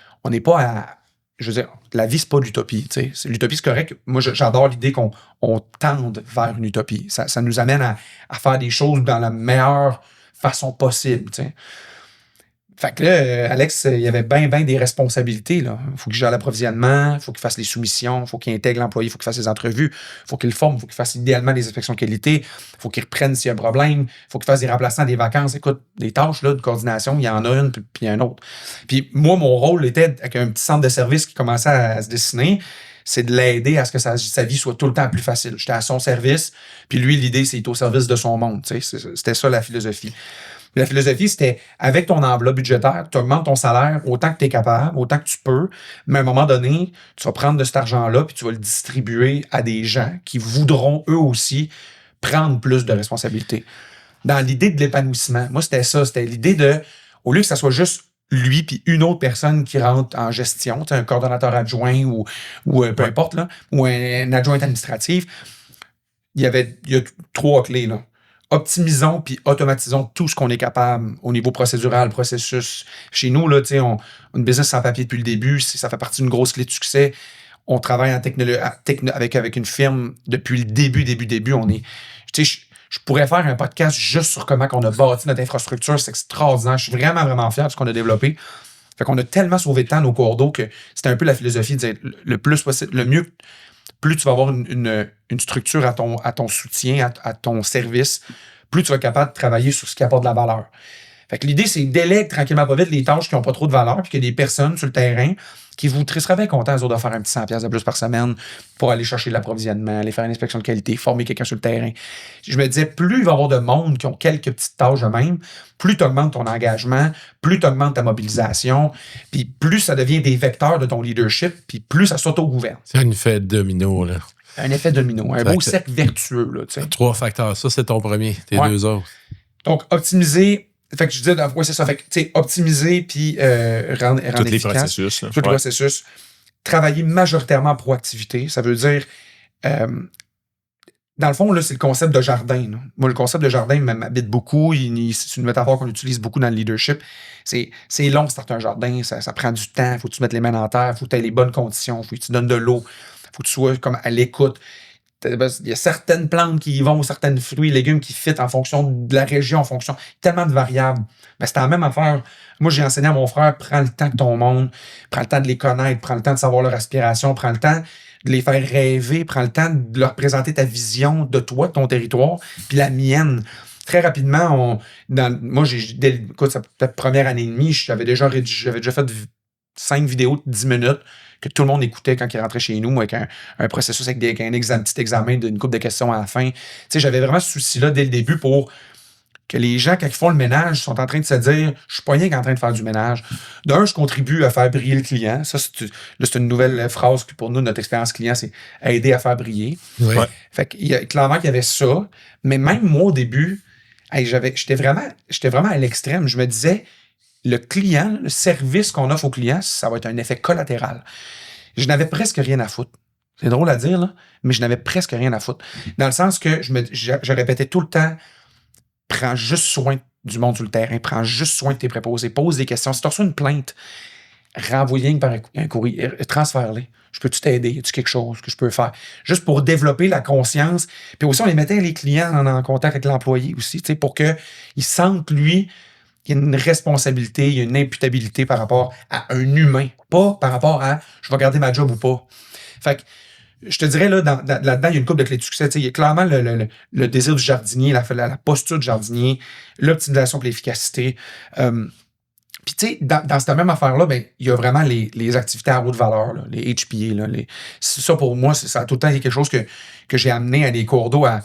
à... Je veux dire, la vie, c'est pas l'utopie. L'utopie, c'est correct. Moi, j'adore l'idée qu'on tende vers une utopie. Ça nous amène à faire des choses dans la meilleure façon possible. T'sais. Fait que là, Alex, il y avait bien des responsabilités. Il faut qu'il gère l'approvisionnement, il faut qu'il fasse les soumissions, il faut qu'il intègre l'employé, il faut qu'il fasse les entrevues, il faut qu'il le forme, il faut qu'il fasse idéalement les inspections de qualité, il faut qu'il reprenne s'il y a un problème, il faut qu'il fasse des remplacements, des vacances. Écoute, des tâches là, de coordination, il y en a une, puis il y en a une autre. Puis moi, mon rôle était, avec un petit centre de service qui commençait à se dessiner, c'est de l'aider à ce que sa vie soit tout le temps plus facile. J'étais à son service, puis lui, l'idée, c'est qu'il est au service de son monde. C'était ça la philosophie. La philosophie, c'était avec ton enveloppe budgétaire, tu augmentes ton salaire autant que tu es capable, autant que tu peux, mais à un moment donné, tu vas prendre de cet argent-là puis tu vas le distribuer à des gens qui voudront eux aussi prendre plus de responsabilités. Dans l'idée de l'épanouissement, moi, c'était ça. C'était l'idée de, au lieu que ça soit juste lui puis une autre personne qui rentre en gestion, un coordonnateur adjoint ou peu importe, là, ou un adjoint administratif, il y a 3 clés, là. Optimisons puis automatisons tout ce qu'on est capable au niveau procédural, processus. Chez nous, là, on une business sans papier depuis le début, ça fait partie d'une grosse clé de succès. On travaille en avec une firme depuis le début. On est, je pourrais faire un podcast juste sur comment on a bâti notre infrastructure. C'est extraordinaire. Je suis vraiment, vraiment fier de ce qu'on a développé. Fait qu'on a tellement sauvé de temps nos cours d'eau que c'était un peu la philosophie de dire le plus possible, le mieux. Plus tu vas avoir une structure à ton soutien, à ton service, plus tu vas être capable de travailler sur ce qui apporte de la valeur. Fait que l'idée, c'est délègue tranquillement pas vite les tâches qui n'ont pas trop de valeur, puis qu'il y a des personnes sur le terrain qui vous seraient bien contents, eux autres, de faire un petit 100$ de plus par semaine pour aller chercher de l'approvisionnement, aller faire une inspection de qualité, former quelqu'un sur le terrain. Je me disais, plus il va y avoir de monde qui ont quelques petites tâches de même, plus tu augmentes ton engagement, plus tu augmentes ta mobilisation, puis plus ça devient des vecteurs de ton leadership, puis plus ça s'auto-gouverne. C'est un effet domino, là. Un effet domino, un beau cercle vertueux, là, tu sais. 3 facteurs. Ça, c'est ton premier. Tes 2 autres. Donc, optimiser. Fait que je disais, ouais, c'est ça. Fait que, tu sais, optimiser puis rendre Tous efficace. les processus. Tous les processus. Travailler majoritairement en proactivité. Ça veut dire, dans le fond, là, c'est le concept de jardin. Là. Moi, le concept de jardin m'habite beaucoup. C'est une métaphore qu'on utilise beaucoup dans le leadership. C'est long de starter un jardin. Ça prend du temps. Il faut que tu mettes les mains en terre. Il faut que tu aies les bonnes conditions. Il faut que tu donnes de l'eau. Il faut que tu sois comme à l'écoute. Il y a certaines plantes qui y vont, certains fruits et légumes qui fit en fonction de la région, en fonction tellement de variables. Ben, c'est la même affaire. Moi, j'ai enseigné à mon frère, prends le temps que ton monde, prends le temps de les connaître, prends le temps de savoir leur aspiration, prends le temps de les faire rêver, prends le temps de leur présenter ta vision de toi, de ton territoire, puis la mienne. Très rapidement, moi, écoute, ça peut-être première année et demie, j'avais déjà fait 5 vidéos de 10 minutes que tout le monde écoutait quand il rentrait chez nous, avec un processus avec un petit examen d'une couple de questions à la fin. Tu sais, j'avais vraiment ce souci-là dès le début pour que les gens, quand ils font le ménage, sont en train de se dire « Je suis pas rien qu'en train de faire du ménage. » D'un, je contribue à faire briller le client. Ça, c'est une nouvelle phrase que pour nous, notre expérience client, c'est aider à faire briller. Ouais. Fait clairement qu'il y avait ça. Mais même moi, au début, j'étais vraiment à l'extrême. Je me disais le client, le service qu'on offre au client, ça va être un effet collatéral. Je n'avais presque rien à foutre. C'est drôle à dire, là, mais je n'avais presque rien à foutre. Dans le sens que je répétais tout le temps, prends juste soin du monde sur le terrain, prends juste soin de tes préposés, pose des questions. Si tu reçois une plainte, renvoie-les par un courrier, transfère-les. Je peux-tu t'aider? Y a-tu quelque chose que je peux faire? Juste pour développer la conscience. Puis aussi, on les mettait les clients en contact avec l'employé aussi, pour qu'ils sentent, lui, il y a une responsabilité, il y a une imputabilité par rapport à un humain, pas par rapport à je vais garder ma job ou pas. Fait que je te dirais, là, là-dedans, il y a une couple de clés de succès. Il y a clairement le désir du jardinier, la posture du jardinier, l'optimisation pour l'efficacité. Puis, tu sais, dans cette même affaire-là, ben, il y a vraiment les activités à haute valeur, là, les HPA. Là, ça, pour moi, ça a tout le temps été quelque chose que j'ai amené à des cours d'eau à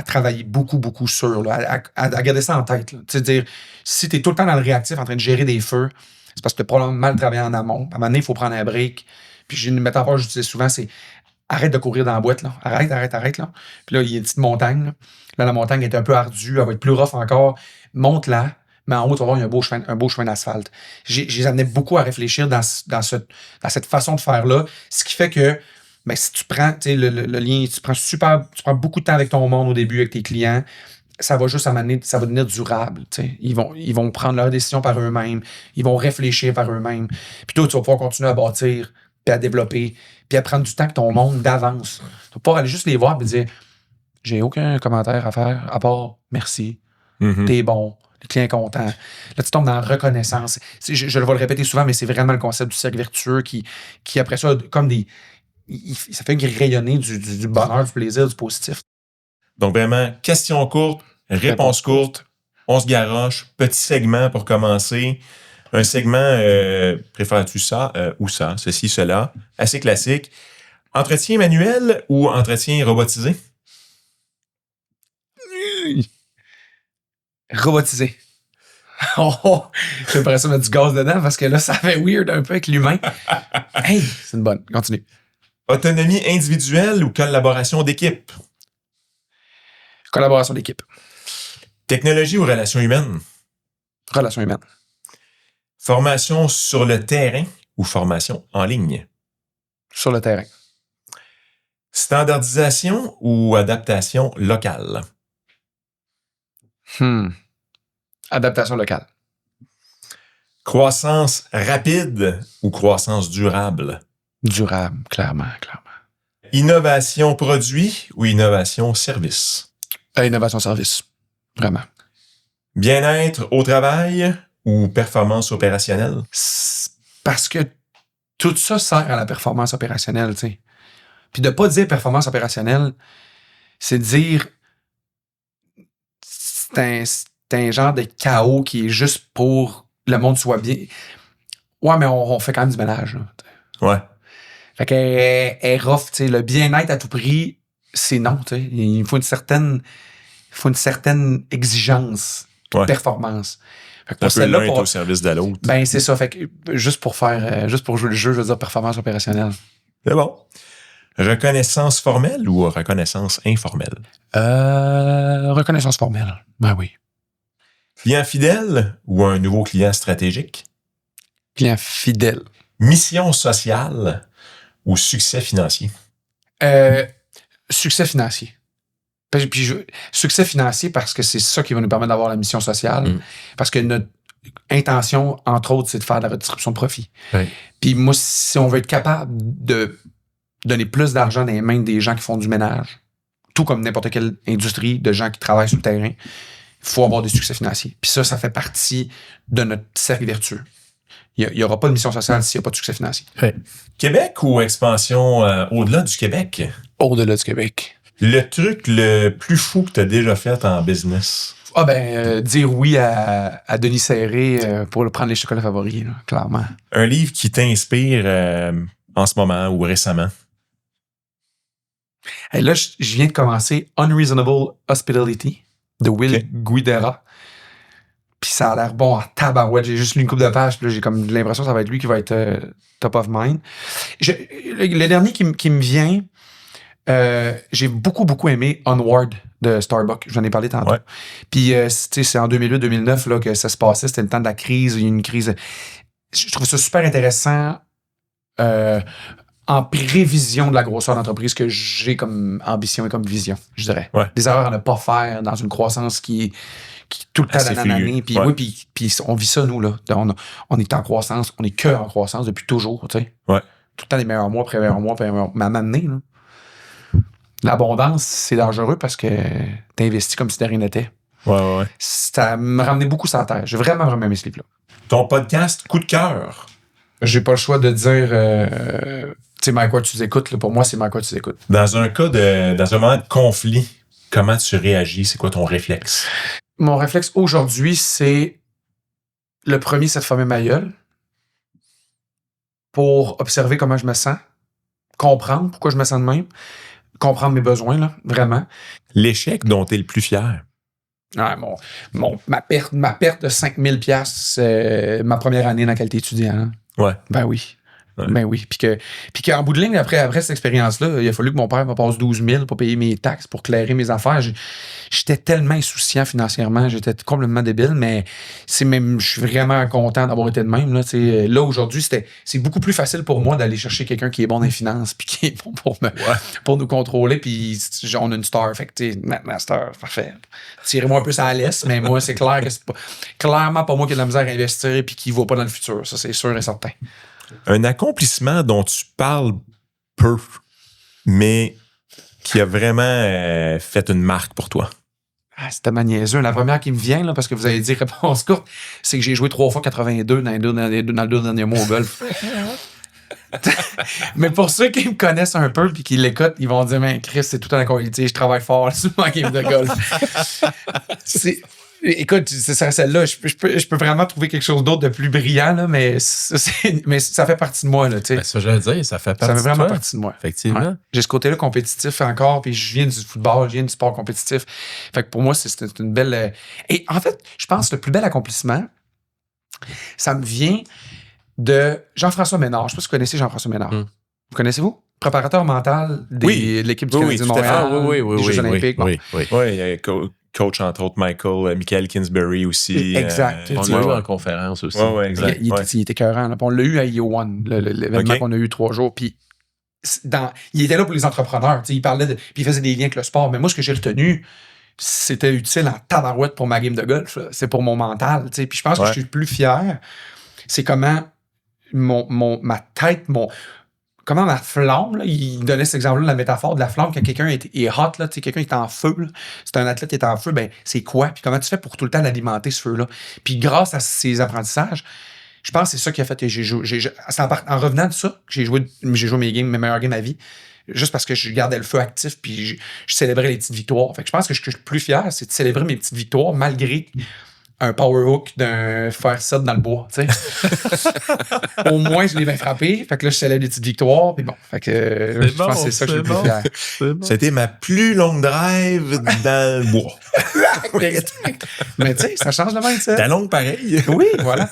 travailler beaucoup, beaucoup sur, là, à garder ça en tête. Tu sais, dire, si tu es tout le temps dans le réactif en train de gérer des feux, c'est parce que tu as probablement mal travaillé en amont. À un moment donné, il faut prendre un break. Puis j'ai une métaphore que je disais souvent, c'est arrête de courir dans la boîte. Là. Arrête. Là. Puis là, il y a une petite montagne. Là, la montagne est un peu ardue, elle va être plus rough encore. Monte-la, mais en haut, tu vas voir, il y a un beau chemin d'asphalte. Je les amenais beaucoup à réfléchir dans cette façon de faire-là, ce qui fait que ben, si tu prends le lien, tu prends beaucoup de temps avec ton monde au début, avec tes clients, ça va juste amener, ça va devenir durable. Ils vont prendre leurs décisions par eux-mêmes, ils vont réfléchir par eux-mêmes. Puis toi, tu vas pouvoir continuer à bâtir, puis à développer, puis à prendre du temps avec ton monde d'avance. Tu vas pouvoir aller juste les voir et dire j'ai aucun commentaire à faire, à part merci, t'es bon, le client est content. Là, tu tombes dans la reconnaissance. Je vais le répéter souvent, mais c'est vraiment le concept du cercle vertueux qui après ça, comme ça fait rayonner du bonheur, du plaisir, du positif. Donc, vraiment, question courte, réponse courte, on se garoche, petit segment pour commencer. Un segment, préfères-tu ça ou ça, ceci, cela, assez classique. Entretien manuel ou entretien robotisé? Robotisé. J'aimerais ça mettre du gaz dedans parce que là, ça fait weird un peu avec l'humain. Hey, c'est une bonne. Continue. Autonomie individuelle ou collaboration d'équipe? Collaboration d'équipe. Technologie ou relations humaines? Relations humaines. Formation sur le terrain ou formation en ligne? Sur le terrain. Standardisation ou adaptation locale? Adaptation locale. Croissance rapide ou croissance durable? Durable, clairement. Innovation produit ou innovation service? Innovation service. Vraiment. Bien-être au travail ou performance opérationnelle? Parce que tout ça sert à la performance opérationnelle, tu sais. Puis de pas dire performance opérationnelle, c'est dire c'est un genre de chaos qui est juste pour le monde soit bien. Ouais, mais on fait quand même du ménage. Là. Ouais. Fait qu'elle est rough, tu sais. Le bien-être à tout prix, c'est non, tu sais. Il faut une certaine exigence de performance. Fait que Un pour peu celle-là, l'un est au service de l'autre. ben, c'est ça. Fait que juste pour jouer le jeu, je veux dire performance opérationnelle. C'est bon. Reconnaissance formelle ou reconnaissance informelle? Reconnaissance formelle. Ben oui. Client fidèle ou un nouveau client stratégique? Client fidèle. Mission sociale ou succès financier? Succès financier. Succès financier parce que c'est ça qui va nous permettre d'avoir la mission sociale. Parce que notre intention, entre autres, c'est de faire de la redistribution de profit. Ouais. Puis moi, si on veut être capable de donner plus d'argent dans les mains des gens qui font du ménage, tout comme n'importe quelle industrie de gens qui travaillent sur le terrain, il faut avoir des succès financiers. Puis ça fait partie de notre cercle vertueux. Il n'y aura pas de mission sociale s'il n'y a pas de succès financier. Ouais. Québec ou expansion au-delà du Québec? Au-delà du Québec. Le truc le plus fou que tu as déjà fait en business? Ah dire oui à Denis Serré pour prendre les chocolats favoris, là, clairement. Un livre qui t'inspire en ce moment ou récemment? Hey, là, je viens de commencer Unreasonable Hospitality de Will Guidera. Puis ça a l'air bon en tabarouette. J'ai juste lu une couple de pages, puis là, j'ai comme l'impression que ça va être lui qui va être top of mind. Le dernier qui me vient, j'ai beaucoup aimé Onward de Starbucks. J'en ai parlé tantôt. Ouais. Puis c'est en 2008-2009 là, que ça se passait. C'était le temps de la crise. Il y a eu une crise. Je trouve ça super intéressant en prévision de la grosseur d'entreprise que j'ai comme ambition et comme vision, je dirais. Ouais. Des erreurs à ne pas faire dans une croissance qui tout le temps Assez d'année en année. fluide. Puis Ouais. puis on vit ça, nous, là. On est en croissance. On est que en croissance depuis toujours, tu sais. Ouais. Tout le temps les meilleurs mois, après meilleurs mois, après meilleurs mois. Mais à un moment donné, là, l'abondance, c'est dangereux parce que t'investis comme si de rien n'était. Ouais. Ça me ramenait beaucoup sur la terre. J'ai vraiment aimé ce livre-là. Ton podcast coup de cœur? J'ai pas le choix de dire... tu sais, Mike Ward, tu écoutes. Pour moi, c'est Mike Ward, tu écoutes. Dans un moment de conflit, comment tu réagis? C'est quoi ton réflexe? Mon réflexe aujourd'hui, c'est... Le premier, c'est de fermer ma gueule pour observer comment je me sens, comprendre pourquoi je me sens de même, comprendre mes besoins, là, vraiment. L'échec dont tu es le plus fier? Ouais, ma perte de 5000 $, ma première année dans la qualité étudiante. Ouais. Ben oui. Ouais. Ben oui. Puis qu'en bout de ligne, après cette expérience-là, il a fallu que mon père me passe 12 000 pour payer mes taxes, pour clairer mes affaires. J'étais tellement insouciant financièrement, j'étais complètement débile, mais je suis vraiment content d'avoir été de même. Là aujourd'hui, c'est beaucoup plus facile pour moi d'aller chercher quelqu'un qui est bon dans les finances, puis qui est bon pour nous contrôler, puis on a une star. Fait que, tu sais, ma star, parfait. Tirez-moi un peu à l'aise, mais moi, c'est clair que c'est clairement pas moi qui ai de la misère à investir, puis qui ne va pas dans le futur. Ça, c'est sûr et certain. Un accomplissement dont tu parles peu, mais qui a vraiment fait une marque pour toi. Ah, c'était ma niaiseux. La première qui me vient, là, parce que vous avez dit réponse courte, c'est que j'ai joué 3 fois 82 dans les deux derniers mois au golf. Mais pour ceux qui me connaissent un peu et qui l'écoutent, ils vont dire, mais Chris, c'est tout un qualité, je travaille fort sur ma game de golf. Écoute, c'est celle-là, je peux vraiment trouver quelque chose d'autre de plus brillant, là, mais ça fait partie de moi. Là, Ben, ça, j'allais dire, ça fait partie ça fait vraiment de toi. partie de moi. Effectivement. Ouais. J'ai ce côté-là compétitif encore, puis je viens du football, je viens du sport compétitif. Fait que pour moi, c'est une belle... Et en fait, je pense que le plus bel accomplissement, ça me vient de Jean-François Ménard. Je sais pas si vous connaissez Jean-François Ménard. Vous connaissez-vous? Préparateur mental de l'équipe du Canadien de Montréal, des Jeux Olympiques. Oui. Oui, il y a coach, entre autres, Michael Kingsbury aussi. Exact. On l'a eu en conférence aussi. Oui, exact. Il était écœurant. On l'a eu à IO1, l'événement qu'on a eu 3 jours. Puis il était là pour les entrepreneurs. Il parlait puis il faisait des liens avec le sport. Mais moi, ce que j'ai retenu, c'était utile en tabarouette pour ma game de golf. Là. C'est pour mon mental. Puis je pense que je suis le plus fier. C'est comment ma tête, comment ma flamme, là, il donnait cet exemple-là, la métaphore de la flamme, quand quelqu'un est hot, là, quelqu'un est en feu, là, c'est un athlète qui est en feu, ben c'est quoi? Puis comment tu fais pour tout le temps l'alimenter, ce feu-là? Puis grâce à ces apprentissages, je pense que c'est ça qui a fait que en revenant de ça, que j'ai joué mes meilleurs games à vie, juste parce que je gardais le feu actif puis je célébrais les petites victoires. Fait que je pense que ce que je suis le plus fier, c'est de célébrer mes petites victoires malgré un power hook d'un faire ça dans le bois, tu sais. Au moins, je l'ai bien frappé. Fait que là, je célèbre les petites victoires. Puis bon, fait que je pense que c'est ça que je suis le plus fier. C'était ma plus longue drive dans le bois. Mais tu sais, ça change le mindset. Ta longue pareil. Oui, voilà.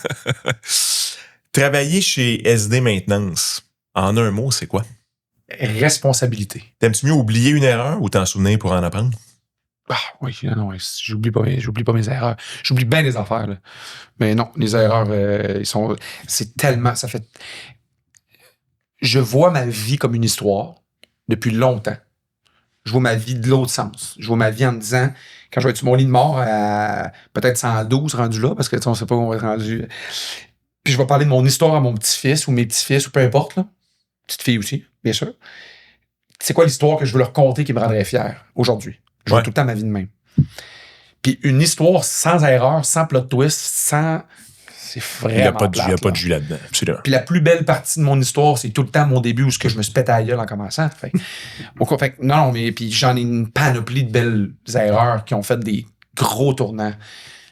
Travailler chez SD Maintenance, en un mot, c'est quoi? Responsabilité. T'aimes-tu mieux oublier une erreur ou t'en souvenir pour en apprendre? Ah oui, non, j'oublie pas mes erreurs. J'oublie bien les affaires, là. Mais non, les erreurs, c'est tellement, ça fait... Je vois ma vie comme une histoire depuis longtemps. Je vois ma vie de l'autre sens. Je vois ma vie en me disant, quand je vais être sur mon lit de mort à peut-être 112 rendu là, parce que on sait pas où on va être rendu. Puis je vais parler de mon histoire à mon petit-fils ou mes petits-fils ou peu importe, là. Petite fille aussi, bien sûr. C'est quoi l'histoire que je veux leur conter qui me rendrait fier aujourd'hui? Je vois tout le temps ma vie de même. Puis une histoire sans erreur, sans plot twist, sans... C'est vraiment Il n'y a pas de jus jus là-dedans. Absolument. Puis la plus belle partie de mon histoire, c'est tout le temps mon début où je me suis pété à la gueule en commençant. Fait non, mais puis j'en ai une panoplie de belles erreurs qui ont fait des gros tournants.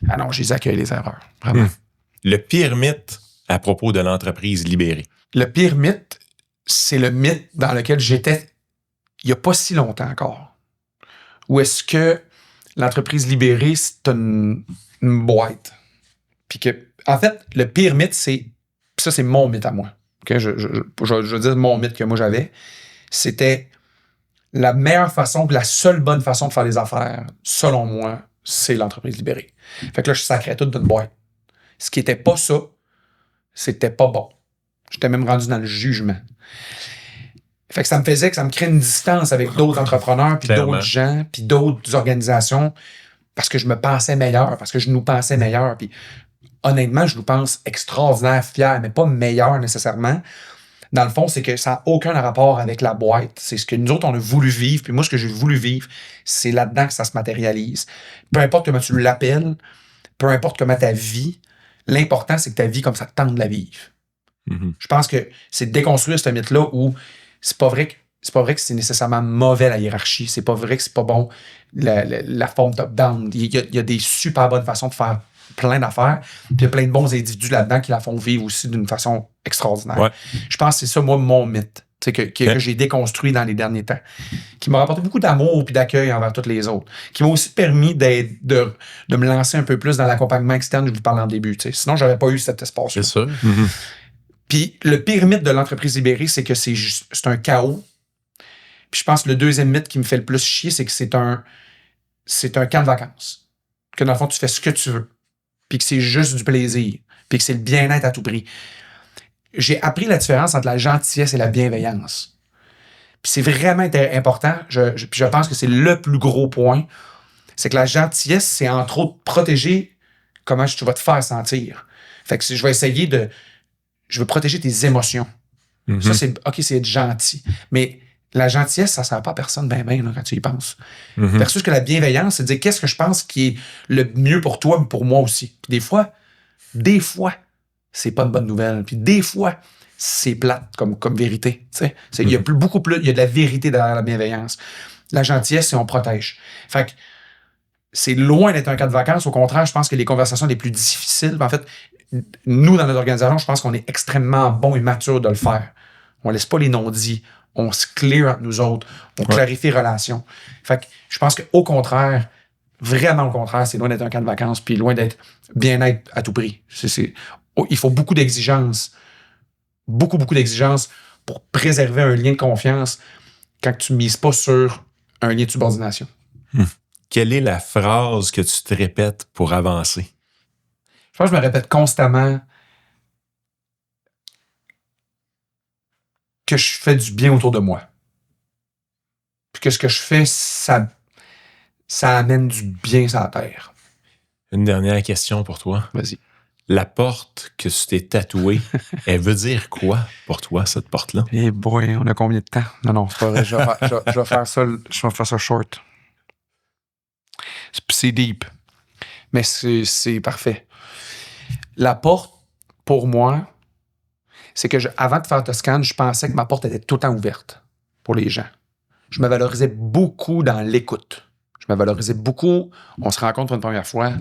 Ah non, je les accueille, les erreurs. Vraiment. Le pire mythe à propos de l'entreprise libérée. Le pire mythe, c'est le mythe dans lequel j'étais il n'y a pas si longtemps encore. Où est-ce que l'entreprise libérée, c'est une boîte. Puis que, en fait, le pire mythe, ça, c'est mon mythe à moi. Okay? Je veux dire mon mythe que moi j'avais. C'était la meilleure façon, la seule bonne façon de faire les affaires, selon moi, c'est l'entreprise libérée. Fait que là, je sacrais tout d'une boîte. Ce qui était pas ça, c'était pas bon. J'étais même rendu dans le jugement. Fait que ça me crée une distance avec d'autres entrepreneurs, puis d'autres gens, puis d'autres organisations, parce que je me pensais meilleur, parce que je nous pensais meilleur. Puis honnêtement, je nous pense extraordinaire, fier, mais pas meilleur nécessairement. Dans le fond, c'est que ça n'a aucun rapport avec la boîte. C'est ce que nous autres, on a voulu vivre. Puis moi, ce que j'ai voulu vivre, c'est là-dedans que ça se matérialise. Peu importe comment tu l'appelles, peu importe comment ta vie, l'important, c'est que ta vie comme ça te tente de la vivre. Mm-hmm. Je pense que c'est de déconstruire ce mythe-là où c'est pas vrai que c'est nécessairement mauvais la hiérarchie. C'est pas vrai que c'est pas bon la forme top-down. Il y a des super bonnes façons de faire plein d'affaires. Puis il y a plein de bons individus là-dedans qui la font vivre aussi d'une façon extraordinaire. Ouais. Je pense que c'est ça, moi, mon mythe. Que j'ai déconstruit dans les derniers temps. Qui m'a rapporté beaucoup d'amour et d'accueil envers toutes les autres. Qui m'a aussi permis de me lancer un peu plus dans l'accompagnement externe, je vous parlais en début. T'sais. Sinon, j'aurais pas eu cet espace-là. C'est ça. Mm-hmm. Puis le pire mythe de l'entreprise libérée, c'est que c'est un chaos. Puis je pense que le deuxième mythe qui me fait le plus chier, c'est que c'est un camp de vacances. Que dans le fond, tu fais ce que tu veux. Puis que c'est juste du plaisir. Puis que c'est le bien-être à tout prix. J'ai appris la différence entre la gentillesse et la bienveillance. Puis c'est vraiment important. Puis je pense que c'est le plus gros point. C'est que la gentillesse, c'est entre autres protéger comment tu vas te faire sentir. Fait que je vais essayer je veux protéger tes émotions. Mm-hmm. Ça, c'est être gentil. Mais la gentillesse, ça ne sert pas à personne bien quand tu y penses. Mm-hmm. Versus que la bienveillance, c'est de dire qu'est-ce que je pense qui est le mieux pour toi, mais pour moi aussi. Puis des fois, c'est pas une bonne nouvelle. Puis des fois, c'est plate comme vérité. Il y a beaucoup plus, il y a de la vérité derrière la bienveillance. La gentillesse, c'est on protège. Fait que c'est loin d'être un cas de vacances. Au contraire, je pense que les conversations les plus difficiles, en fait, nous, dans notre organisation, je pense qu'on est extrêmement bon et mature de le faire. On laisse pas les non-dits. On se clear entre nous autres. On clarifie les relations. Fait que je pense qu'au contraire, vraiment au contraire, c'est loin d'être un cas de vacances puis loin d'être bien-être à tout prix. Il faut beaucoup d'exigences. Beaucoup d'exigences pour préserver un lien de confiance quand tu ne mises pas sur un lien de subordination. Quelle est la phrase que tu te répètes pour avancer? Je pense que je me répète constamment que je fais du bien autour de moi. Puis que ce que je fais, ça amène du bien sur la terre. Une dernière question pour toi. Vas-y. La porte que tu t'es tatouée, elle veut dire quoi pour toi, cette porte-là? Eh boy, on a combien de temps? Non, c'est pas vrai. Je vais faire ça short. C'est deep. Mais c'est parfait. La porte, pour moi, c'est que avant de faire Toscane, je pensais que ma porte était tout le temps ouverte. pour les gens. Je me valorisais beaucoup dans l'écoute. Je me valorisais beaucoup. On se rencontre une première fois,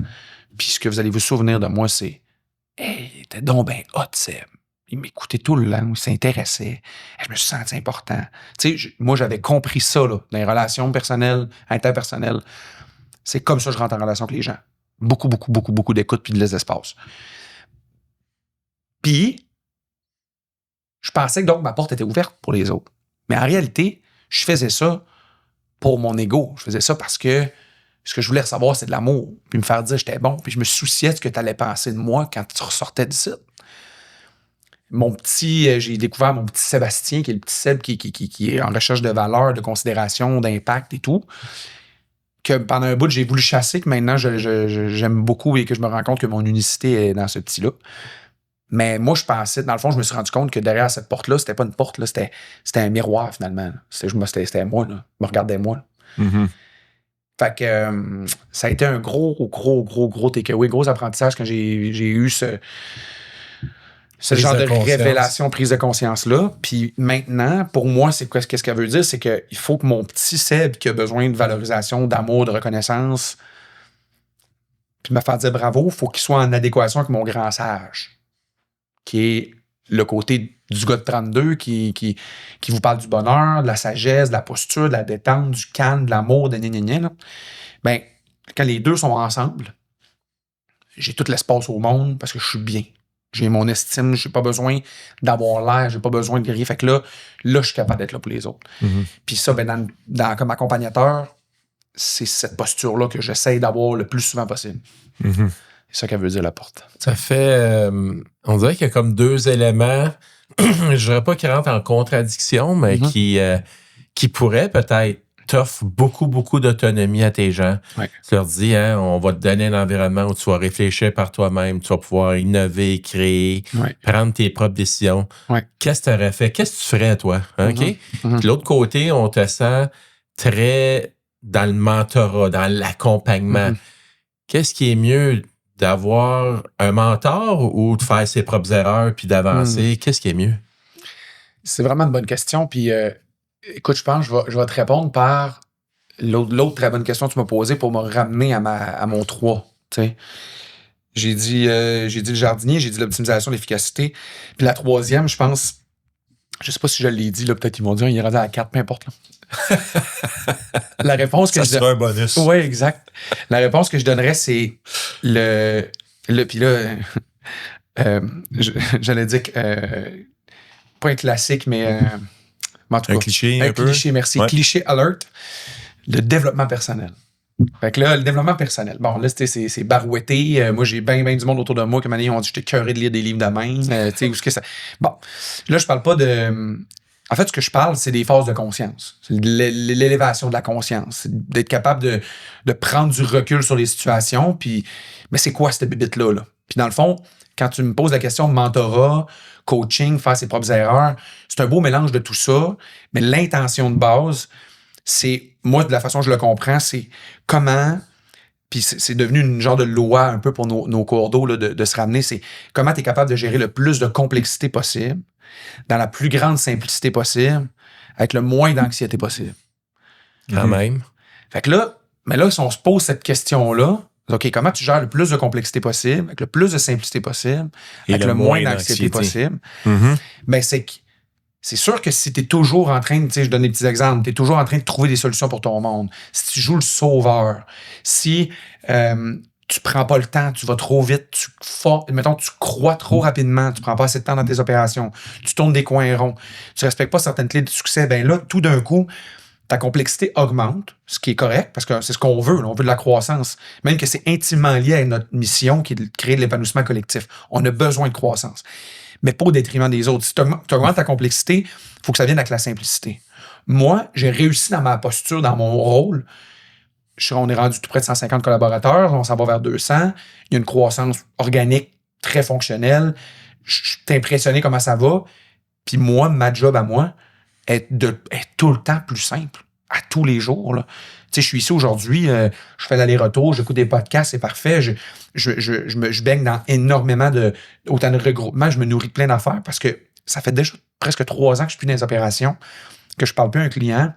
puis ce que vous allez vous souvenir de moi, c'est « Hey, il était donc ben hot, Seb. » Il m'écoutait tout le long, il s'intéressait. Je me suis senti important. Tu sais, moi, j'avais compris ça, là, dans les relations personnelles, interpersonnelles. C'est comme ça que je rentre en relation avec les gens. Beaucoup, beaucoup, beaucoup, beaucoup d'écoute puis de laisse d'espace. Puis, je pensais que donc ma porte était ouverte pour les autres. Mais en réalité, je faisais ça pour mon ego. Je faisais ça parce que ce que je voulais recevoir, c'est de l'amour. Puis me faire dire que j'étais bon. Puis je me souciais de ce que tu allais penser de moi quand tu ressortais d'ici. J'ai découvert mon petit Sébastien, qui est le petit Seb qui est en recherche de valeur, de considération, d'impact et tout. Que pendant un bout, j'ai voulu chasser, que maintenant, j'aime beaucoup et que je me rends compte que mon unicité est dans ce petit-là. Mais moi, je pensais, dans le fond, je me suis rendu compte que derrière cette porte-là, c'était pas une porte, là, c'était un miroir, finalement. C'était moi, là. Je me regardais moi. Là. Mm-hmm. Fait que ça a été un gros takeaway, gros apprentissage quand j'ai eu ce genre de révélation, prise de conscience-là. Puis maintenant, pour moi, qu'est-ce qu'elle veut dire? C'est qu'il faut que mon petit Seb qui a besoin de valorisation, d'amour, de reconnaissance, puis me faire dire bravo, il faut qu'il soit en adéquation avec mon grand sage, qui est le côté du gars de 32 qui vous parle du bonheur, de la sagesse, de la posture, de la détente, du calme, de l'amour, de gna. Ben, quand les deux sont ensemble, j'ai tout l'espace au monde parce que je suis bien. J'ai mon estime, j'ai pas besoin d'avoir l'air, j'ai pas besoin de griller. Fait que là, je suis capable d'être là pour les autres. Mm-hmm. Puis ça, ben, comme accompagnateur, c'est cette posture-là que j'essaie d'avoir le plus souvent possible. Mm-hmm. C'est ça qu'elle veut dire, la porte. Ça fait... on dirait qu'il y a comme deux éléments, je dirais pas qu'ils rentrent en contradiction, mais qui pourraient peut-être t'offre beaucoup d'autonomie à tes gens. Ouais. Tu leur dis, hein, on va te donner un environnement où tu vas réfléchir par toi-même, tu vas pouvoir innover, créer, prendre tes propres décisions. Ouais. Qu'est-ce que tu aurais fait? Qu'est-ce que tu ferais, toi? OK? Puis de l'autre côté, on te sent très dans le mentorat, dans l'accompagnement. Qu'est-ce qui est mieux, d'avoir un mentor ou de faire ses propres erreurs puis d'avancer? Qu'est-ce qui est mieux? C'est vraiment une bonne question. Puis, écoute, je pense que je vais te répondre par l'autre très bonne question que tu m'as posée pour me ramener à mon 3. T'sais. J'ai dit le jardinier, j'ai dit l'optimisation de l'efficacité. Puis la troisième, je pense, je sais pas si je l'ai dit, là, peut-être qu'ils vont dire, il est rendu à 4, peu importe. Là. La réponse que ça sera un bonus. Oui, exact. La réponse que je donnerais, c'est puis là, j'allais dire pas un classique, mais en tout cas, un cliché un peu. Cliché, merci. Ouais. Cliché alert, le développement personnel. Fait que là, le développement personnel. Bon, là, c'est barouetté. Moi, j'ai bien du monde autour de moi qui m'ont dit, j'étais cœuré de lire des livres de même. Tu sais, où ce que ça... Bon, là, je parle pas de... En fait, ce que je parle, c'est des phases de conscience. C'est l'élévation de la conscience. C'est d'être capable de prendre du recul sur les situations. Puis, mais c'est quoi cette bibite-là? Là? Puis dans le fond, quand tu me poses la question de mentorat, coaching, faire ses propres erreurs, c'est un beau mélange de tout ça. Mais l'intention de base, c'est, moi, de la façon que je le comprends, c'est comment... Puis c'est devenu une genre de loi un peu pour nos cours d'eau là, de se ramener. C'est comment tu es capable de gérer le plus de complexité possible, dans la plus grande simplicité possible, avec le moins d'anxiété possible. Quand même. Fait que là, mais là, si on se pose cette question-là, OK, comment tu gères le plus de complexité possible, avec le plus de simplicité possible, et avec le moins d'anxiété possible, ben c'est sûr que si tu es toujours en train de, tu sais, je donne des petits exemples, tu es toujours en train de trouver des solutions pour ton monde, si tu joues le sauveur, si tu prends pas le temps, tu vas trop vite, mettons, tu crois trop rapidement, tu prends pas assez de temps dans tes opérations, tu tournes des coins ronds, tu respectes pas certaines clés de succès, ben là, tout d'un coup, ta complexité augmente, ce qui est correct, parce que c'est ce qu'on veut, là, on veut de la croissance, même que c'est intimement lié à notre mission qui est de créer de l'épanouissement collectif. On a besoin de croissance, mais pas au détriment des autres. Si tu augmentes ta complexité, il faut que ça vienne avec la simplicité. Moi, j'ai réussi dans ma posture, dans mon rôle. On est rendu tout près de 150 collaborateurs, on s'en va vers 200. Il y a une croissance organique très fonctionnelle. Je suis impressionné comment ça va. Puis moi, ma job à moi est tout le temps plus simple, à tous les jours. Tu sais, je suis ici aujourd'hui, je fais l'aller-retour, j'écoute des podcasts, c'est parfait. Je baigne dans énormément autant de regroupements, je me nourris de plein d'affaires parce que ça fait déjà presque 3 ans que je suis plus dans les opérations. que je parle plus à un client,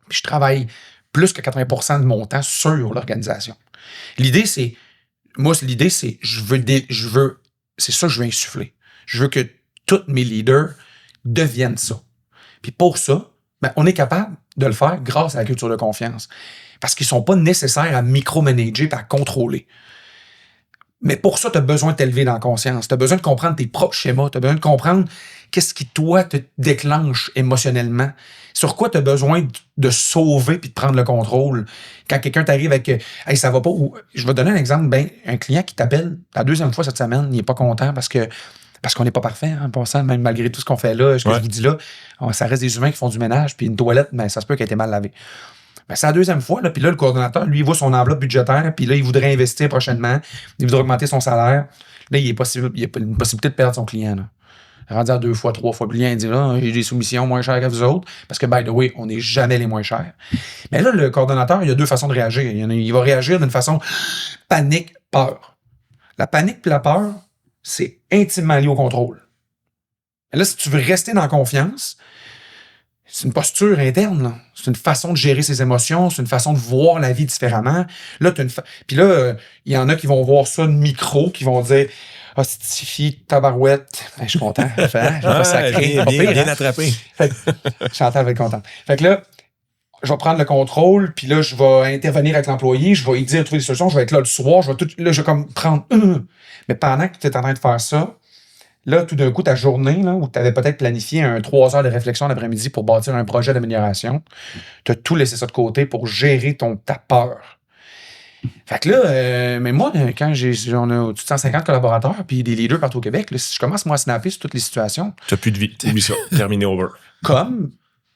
puis je travaille plus que 80% de mon temps sur l'organisation. L'idée, c'est, c'est ça que je veux insuffler. Je veux que tous mes leaders deviennent ça. Puis pour ça, ben, on est capable de le faire grâce à la culture de confiance. Parce qu'ils sont pas nécessaires à micromanager et à contrôler. Mais pour ça, tu as besoin de t'élever dans la conscience. Tu as besoin de comprendre tes propres schémas. Tu as besoin de comprendre qu'est-ce qui, toi, te déclenche émotionnellement. Sur quoi tu as besoin de sauver puis de prendre le contrôle. Quand quelqu'un t'arrive avec « Hey, ça va pas » ou je vais te donner un exemple. Ben, un client qui t'appelle la deuxième fois cette semaine, il est pas content parce qu'on n'est pas parfait, hein, en passant, même malgré tout ce qu'on fait là, ce que je vous dis là, ça reste des humains qui font du ménage, puis une toilette, ben, ça se peut qu'elle ait été mal lavée. Ben, c'est la deuxième fois, là, puis là, le coordonnateur, lui, il voit son enveloppe budgétaire, puis là, il voudrait investir prochainement, il voudrait augmenter son salaire. Là, il y a une possibilité de perdre son client. Là. Rendu à 2 fois, 3 fois, puis le client dit là, j'ai des soumissions moins chères que vous autres, parce que, by the way, on n'est jamais les moins chers. Mais là, le coordonnateur, il y a 2 façons de réagir. Il va réagir d'une façon panique, peur. La panique puis la peur, c'est intimement lié au contrôle. Et là, si tu veux rester dans la confiance, c'est une posture interne. Là. C'est une façon de gérer ses émotions, c'est une façon de voir la vie différemment. Là, puis là, il y en a qui vont voir ça de micro, qui vont dire « Ah, c'est fille, tabarouette. Je suis content. Je vais pas sacrer. Bien attrapé. Chantal va être contente. Fait que là, je vais prendre le contrôle, puis là, je vais intervenir avec l'employé, je vais lui dire trouver des solutions, je vais être là le soir, je vais comme prendre... Mais pendant que tu es en train de faire ça, là, tout d'un coup, ta journée, là, où tu avais peut-être planifié 3 heures de réflexion l'après-midi pour bâtir un projet d'amélioration, tu as tout laissé ça de côté pour gérer ta peur. Fait que là, mais moi, quand on a au-dessus de 150 collaborateurs puis des leaders partout au Québec, là, si je commence, moi, à snapper sur toutes les situations... Tu n'as plus de vie. Oublie ça. Terminé, over. Comme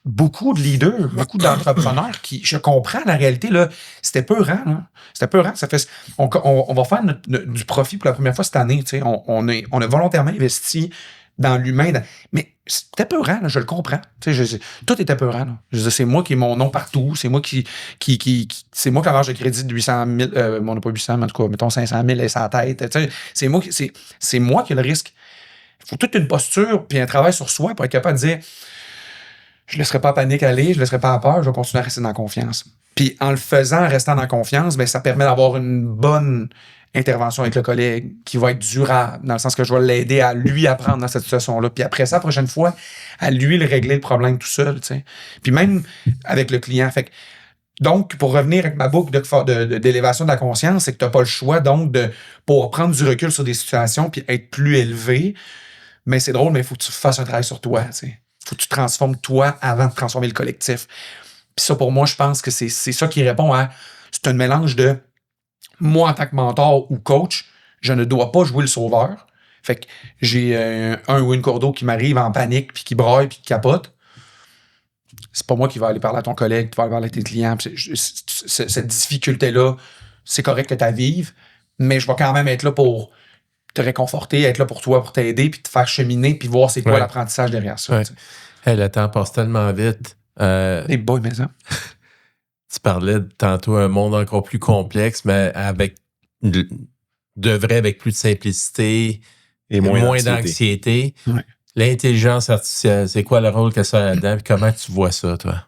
beaucoup de leaders, beaucoup d'entrepreneurs qui, je comprends la réalité, là, c'était peurant, là. C'était peurant. Ça fait, on va faire du profit pour la première fois cette année, tu sais. On a volontairement investi dans l'humain, mais c'était peurant, là, je le comprends. Tu sais, tout était peurant, là. Je veux dire, c'est moi qui ai mon nom partout, c'est moi c'est moi qui arrange le crédit de 800 000, on n'a pas 800, mais en tout cas, mettons 500 000 et sa tête. Tu sais, c'est moi qui ai le risque. Il faut toute une posture puis un travail sur soi pour être capable de dire je ne laisserai pas panique aller, je ne laisserai pas à peur, je vais continuer à rester dans la confiance. Puis en le faisant, en restant dans la confiance, ben, ça permet d'avoir une bonne intervention avec le collègue qui va être durable, dans le sens que je vais l'aider à lui apprendre dans cette situation-là. Puis après ça, la prochaine fois, à lui le régler le problème tout seul. Tu sais. Puis même avec le client. Fait que, donc, pour revenir avec ma boucle d'élévation de la conscience, c'est que tu n'as pas le choix, donc, pour prendre du recul sur des situations puis être plus élevé. Mais c'est drôle, mais il faut que tu fasses un travail sur toi. Tu sais. Faut que tu transformes toi avant de transformer le collectif. Puis ça, pour moi, je pense que c'est ça qui répond à... C'est un mélange de... Moi, en tant que mentor ou coach, je ne dois pas jouer le sauveur. Fait que j'ai un ou une cours d'eau qui m'arrive en panique, puis qui braille, puis qui capote. C'est pas moi qui vais aller parler à ton collègue, qui va aller parler à tes clients. Cette difficulté-là, c'est correct que tu la vives, mais je vais quand même être là pour te réconforter, être là pour toi, pour t'aider, puis te faire cheminer, puis voir c'est quoi l'apprentissage derrière ça. Hey, le temps passe tellement vite. Des boys, mais ça. Tu parlais tantôt un monde encore plus complexe, mais avec avec plus de simplicité et moins d'anxiété. Ouais. L'intelligence artificielle, c'est quoi le rôle que ça a là-dedans? Puis comment tu vois ça, toi?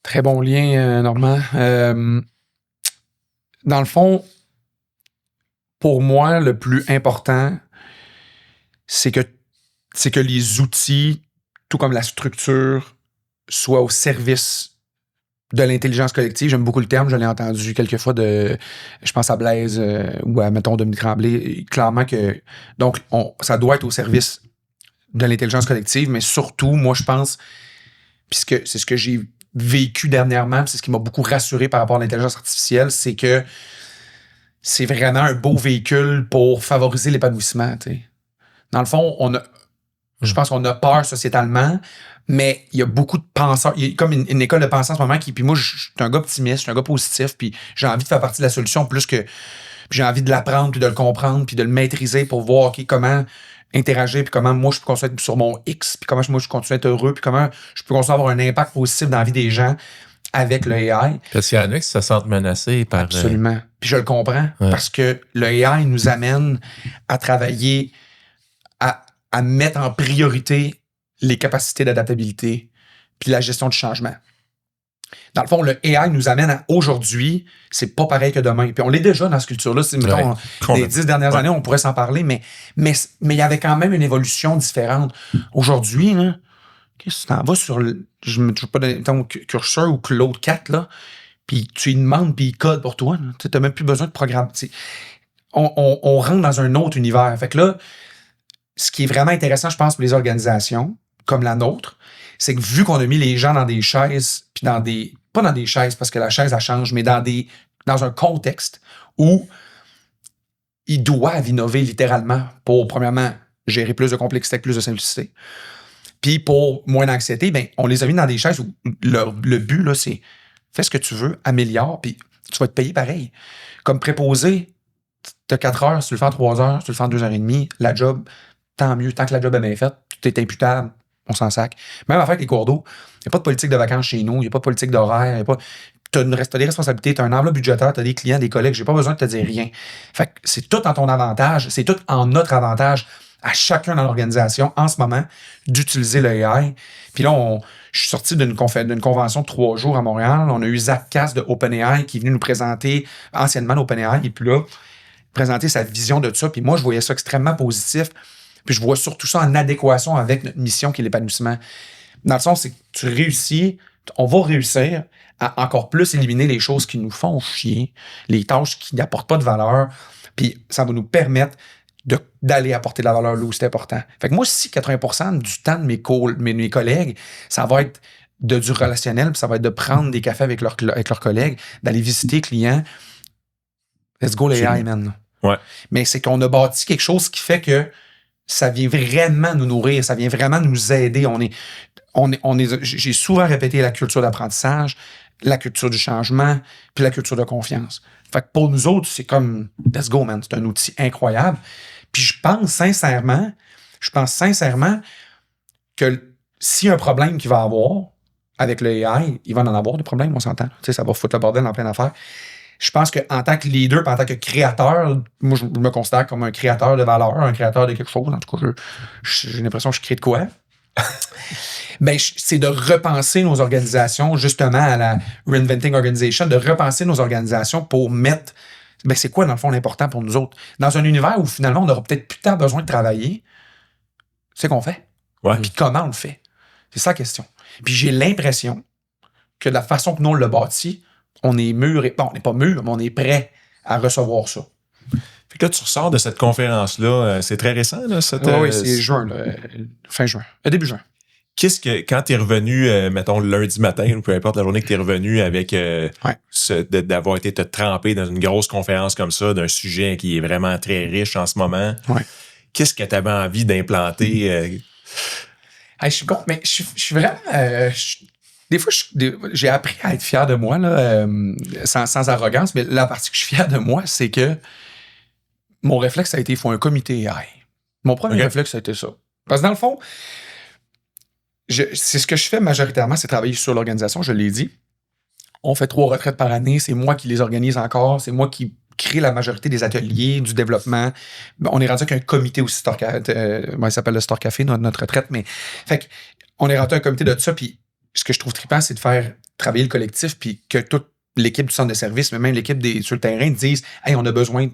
Très bon lien, Normand. Dans le fond, pour moi, le plus important, c'est que les outils, tout comme la structure, soient au service de l'intelligence collective. J'aime beaucoup le terme, je l'ai entendu quelques fois je pense à Blaise ou à, mettons, Dominique Tremblay. Clairement que, donc, ça doit être au service de l'intelligence collective, mais surtout, moi, je pense, puisque c'est ce que j'ai vécu dernièrement, c'est ce qui m'a beaucoup rassuré par rapport à l'intelligence artificielle, c'est que c'est vraiment un beau véhicule pour favoriser l'épanouissement, tu sais. Dans le fond, je pense qu'on a peur sociétalement, mais il y a beaucoup de penseurs. Il y a comme une école de pensée en ce moment puis moi, je suis un gars optimiste, je suis un gars positif, puis j'ai envie de faire partie de la solution plus que... Puis j'ai envie de l'apprendre, puis de le comprendre, puis de le maîtriser pour voir, OK, comment interagir, puis comment moi, je peux continuer à être sur mon X, puis comment moi, je peux continuer à être heureux, puis comment je peux continuer à avoir un impact positif dans la vie des gens avec le AI. Parce qu'il y en a qui se sentent menacés par... Absolument. Puis je le comprends, parce que le AI nous amène à travailler, à mettre en priorité les capacités d'adaptabilité, puis la gestion du changement. Dans le fond, le AI nous amène à aujourd'hui, c'est pas pareil que demain. Puis on l'est déjà dans cette culture-là. Mettons, les 10 dernières années, on pourrait s'en parler, mais il y avait quand même une évolution différente. Aujourd'hui, là, qu'est-ce que tu t'en vas sur je ne veux pas donner ton curseur ou Claude 4, là, puis tu lui demandes, puis il code pour toi. Tu n'as même plus besoin de programme. On rentre dans un autre univers. Fait que là, ce qui est vraiment intéressant, je pense, pour les organisations comme la nôtre, c'est que vu qu'on a mis les gens dans des chaises, puis pas dans des chaises parce que la chaise, elle change, mais dans un contexte où ils doivent innover littéralement pour, premièrement, gérer plus de complexité avec plus de simplicité. Puis pour moins d'anxiété, ben, on les a mis dans des chaises où le but, là, c'est fais ce que tu veux, améliore, puis tu vas te payer pareil. Comme préposé, tu as 4 heures, si tu le fais en 3 heures, si tu le fais en 2h30, la job, tant mieux, tant que la job est bien faite, tout est imputable, on s'en sac. Même affaire avec les cours d'eau, il n'y a pas de politique de vacances chez nous, il n'y a pas de politique d'horaire, tu as des responsabilités, tu as un enveloppe budgétaire, tu as des clients, des collègues, j'ai pas besoin de te dire rien. Fait que c'est tout en ton avantage, c'est tout en notre avantage à chacun dans l'organisation en ce moment d'utiliser le AI. Puis là, je suis sorti d'une convention de 3 jours à Montréal. On a eu Zach Cass de OpenAI qui est venu nous présenter, anciennement d'OpenAI, et puis là, présenter sa vision de ça. Puis moi, je voyais ça extrêmement positif. Puis je vois surtout ça en adéquation avec notre mission qui est l'épanouissement. Dans le sens, c'est que tu réussis, on va réussir à encore plus éliminer les choses qui nous font chier, les tâches qui n'apportent pas de valeur, puis ça va nous permettre d'aller apporter de la valeur là où c'est important. Fait que moi, si 80% du temps de mes collègues, ça va être du relationnel, puis ça va être de prendre des cafés avec leurs collègues, d'aller visiter les clients. Let's go les AI, man. Ouais. Mais c'est qu'on a bâti quelque chose qui fait que ça vient vraiment nous nourrir, ça vient vraiment nous aider. J'ai souvent répété la culture d'apprentissage, la culture du changement, puis la culture de confiance. Fait que pour nous autres, c'est comme let's go, man. C'est un outil incroyable. Puis je pense sincèrement que s'il y a un problème qu'il va avoir avec le AI, il va en avoir des problèmes, on s'entend. Tu sais, ça va foutre le bordel en pleine affaire. Je pense qu'en tant que leader, en tant que créateur, moi, je me considère comme un créateur de valeur, un créateur de quelque chose. En tout cas, j'ai l'impression que je crée de quoi. Ben, c'est de repenser nos organisations, justement, à la Reinventing Organization, de repenser nos organisations pour mettre, ben, c'est quoi, dans le fond, l'important pour nous autres? Dans un univers où, finalement, on n'aura peut-être plus tant besoin de travailler, c'est qu'on fait. Ouais. Puis comment on le fait? C'est ça la question. Puis j'ai l'impression que de la façon que nous, on l'a bâti, on est mûr, on n'est pas mûr, mais on est prêt à recevoir ça. Fait que là, tu ressors de cette conférence-là, c'est très récent, là? Oui, c'est juin, là, fin juin, début juin. Quand tu es revenu, mettons, lundi matin, ou peu importe la journée que tu es revenu avec d'avoir été te tremper dans une grosse conférence comme ça, d'un sujet qui est vraiment très riche en ce moment, qu'est-ce que tu avais envie d'implanter? Je suis con, mais je suis vraiment... des fois, j'ai appris à être fier de moi, là, sans arrogance, mais la partie que je suis fier de moi, c'est que mon réflexe, ça a été, il faut un comité AI. Mon premier réflexe, ça a été ça. Parce que dans le fond, c'est ce que je fais majoritairement, c'est travailler sur l'organisation, je l'ai dit. On fait 3 retraites par année, c'est moi qui les organise encore, c'est moi qui crée la majorité des ateliers, du développement. On est rendu avec un comité aussi, il s'appelle le Store Café, notre retraite, mais fait on est rendu un comité de ça, puis ce que je trouve trippant, c'est de faire travailler le collectif, puis que toute l'équipe du centre de service, mais même l'équipe sur le terrain, disent « Hey, on a besoin...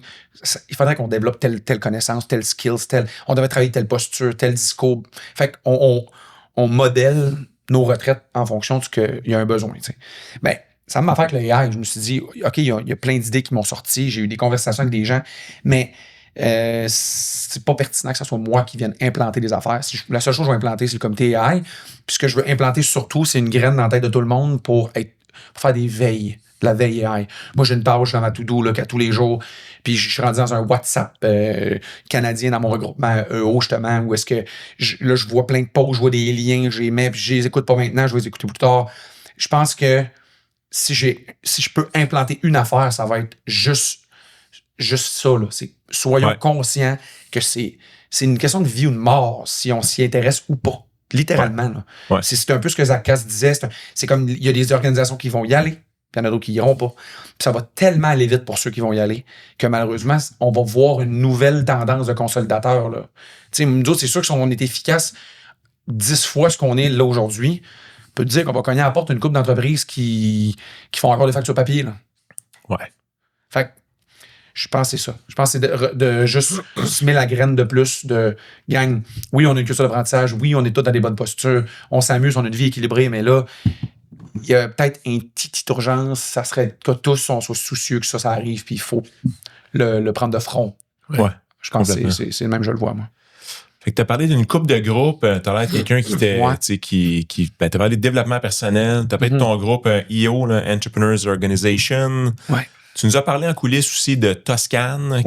Il faudrait qu'on développe telle connaissance, telle skills, on devrait travailler telle posture, tel discours. » Fait qu'on modèle nos retraites en fonction de ce qu'il y a un besoin. T'sais. Ben, ça m'a fait avec le AI. Je me suis dit, OK, il y a plein d'idées qui m'ont sorti. J'ai eu des conversations avec des gens, mais c'est pas pertinent que ce soit moi qui vienne implanter des affaires. La seule chose que je vais implanter, c'est le comité AI. Puis ce que je veux implanter surtout, c'est une graine dans la tête de tout le monde pour faire des veilles. De la veille AI. Moi, j'ai une page dans ma to-do là, qu'à tous les jours. Puis je suis rendu dans un WhatsApp canadien dans mon regroupement EO, justement, où est-ce que là, je vois plein de posts, je vois des liens, je les mets, puis je les écoute pas maintenant, je vais les écouter plus tard. Je pense que si je peux implanter une affaire, ça va être juste ça. Là. Soyons conscients que c'est une question de vie ou de mort si on s'y intéresse ou pas. Littéralement. Là. Ouais. C'est un peu ce que Zach Cass disait. C'est comme il y a des organisations qui vont y aller. Il y en a d'autres qui iront pas. Puis ça va tellement aller vite pour ceux qui vont y aller que malheureusement, on va voir une nouvelle tendance de consolidateurs. Là. Nous autres, c'est sûr qu'on est efficace 10 fois ce qu'on est là aujourd'hui. peux te dire qu'on va cogner à la porte une couple d'entreprises qui font encore des factures papier. Là. Ouais. Fait que je pense que c'est ça. Je pense que c'est de juste semer la graine de plus de gang. Oui, on a une culture d'apprentissage. Oui, on est tous dans des bonnes postures. On s'amuse, on a une vie équilibrée, mais là, il y a peut-être une petite urgence. Ça serait que tous on soit soucieux que ça arrive, puis il faut le prendre de front. Ouais. Je pense que c'est le même, je le vois, moi. Fait que tu as parlé d'une couple de groupes. Tu as l'air de quelqu'un qui était. Ouais. Tu sais, t'as parlé de développement personnel. Tu as parlé de ton groupe EO, là, Entrepreneurs Organization. Ouais. Tu nous as parlé en coulisses aussi de Toscane,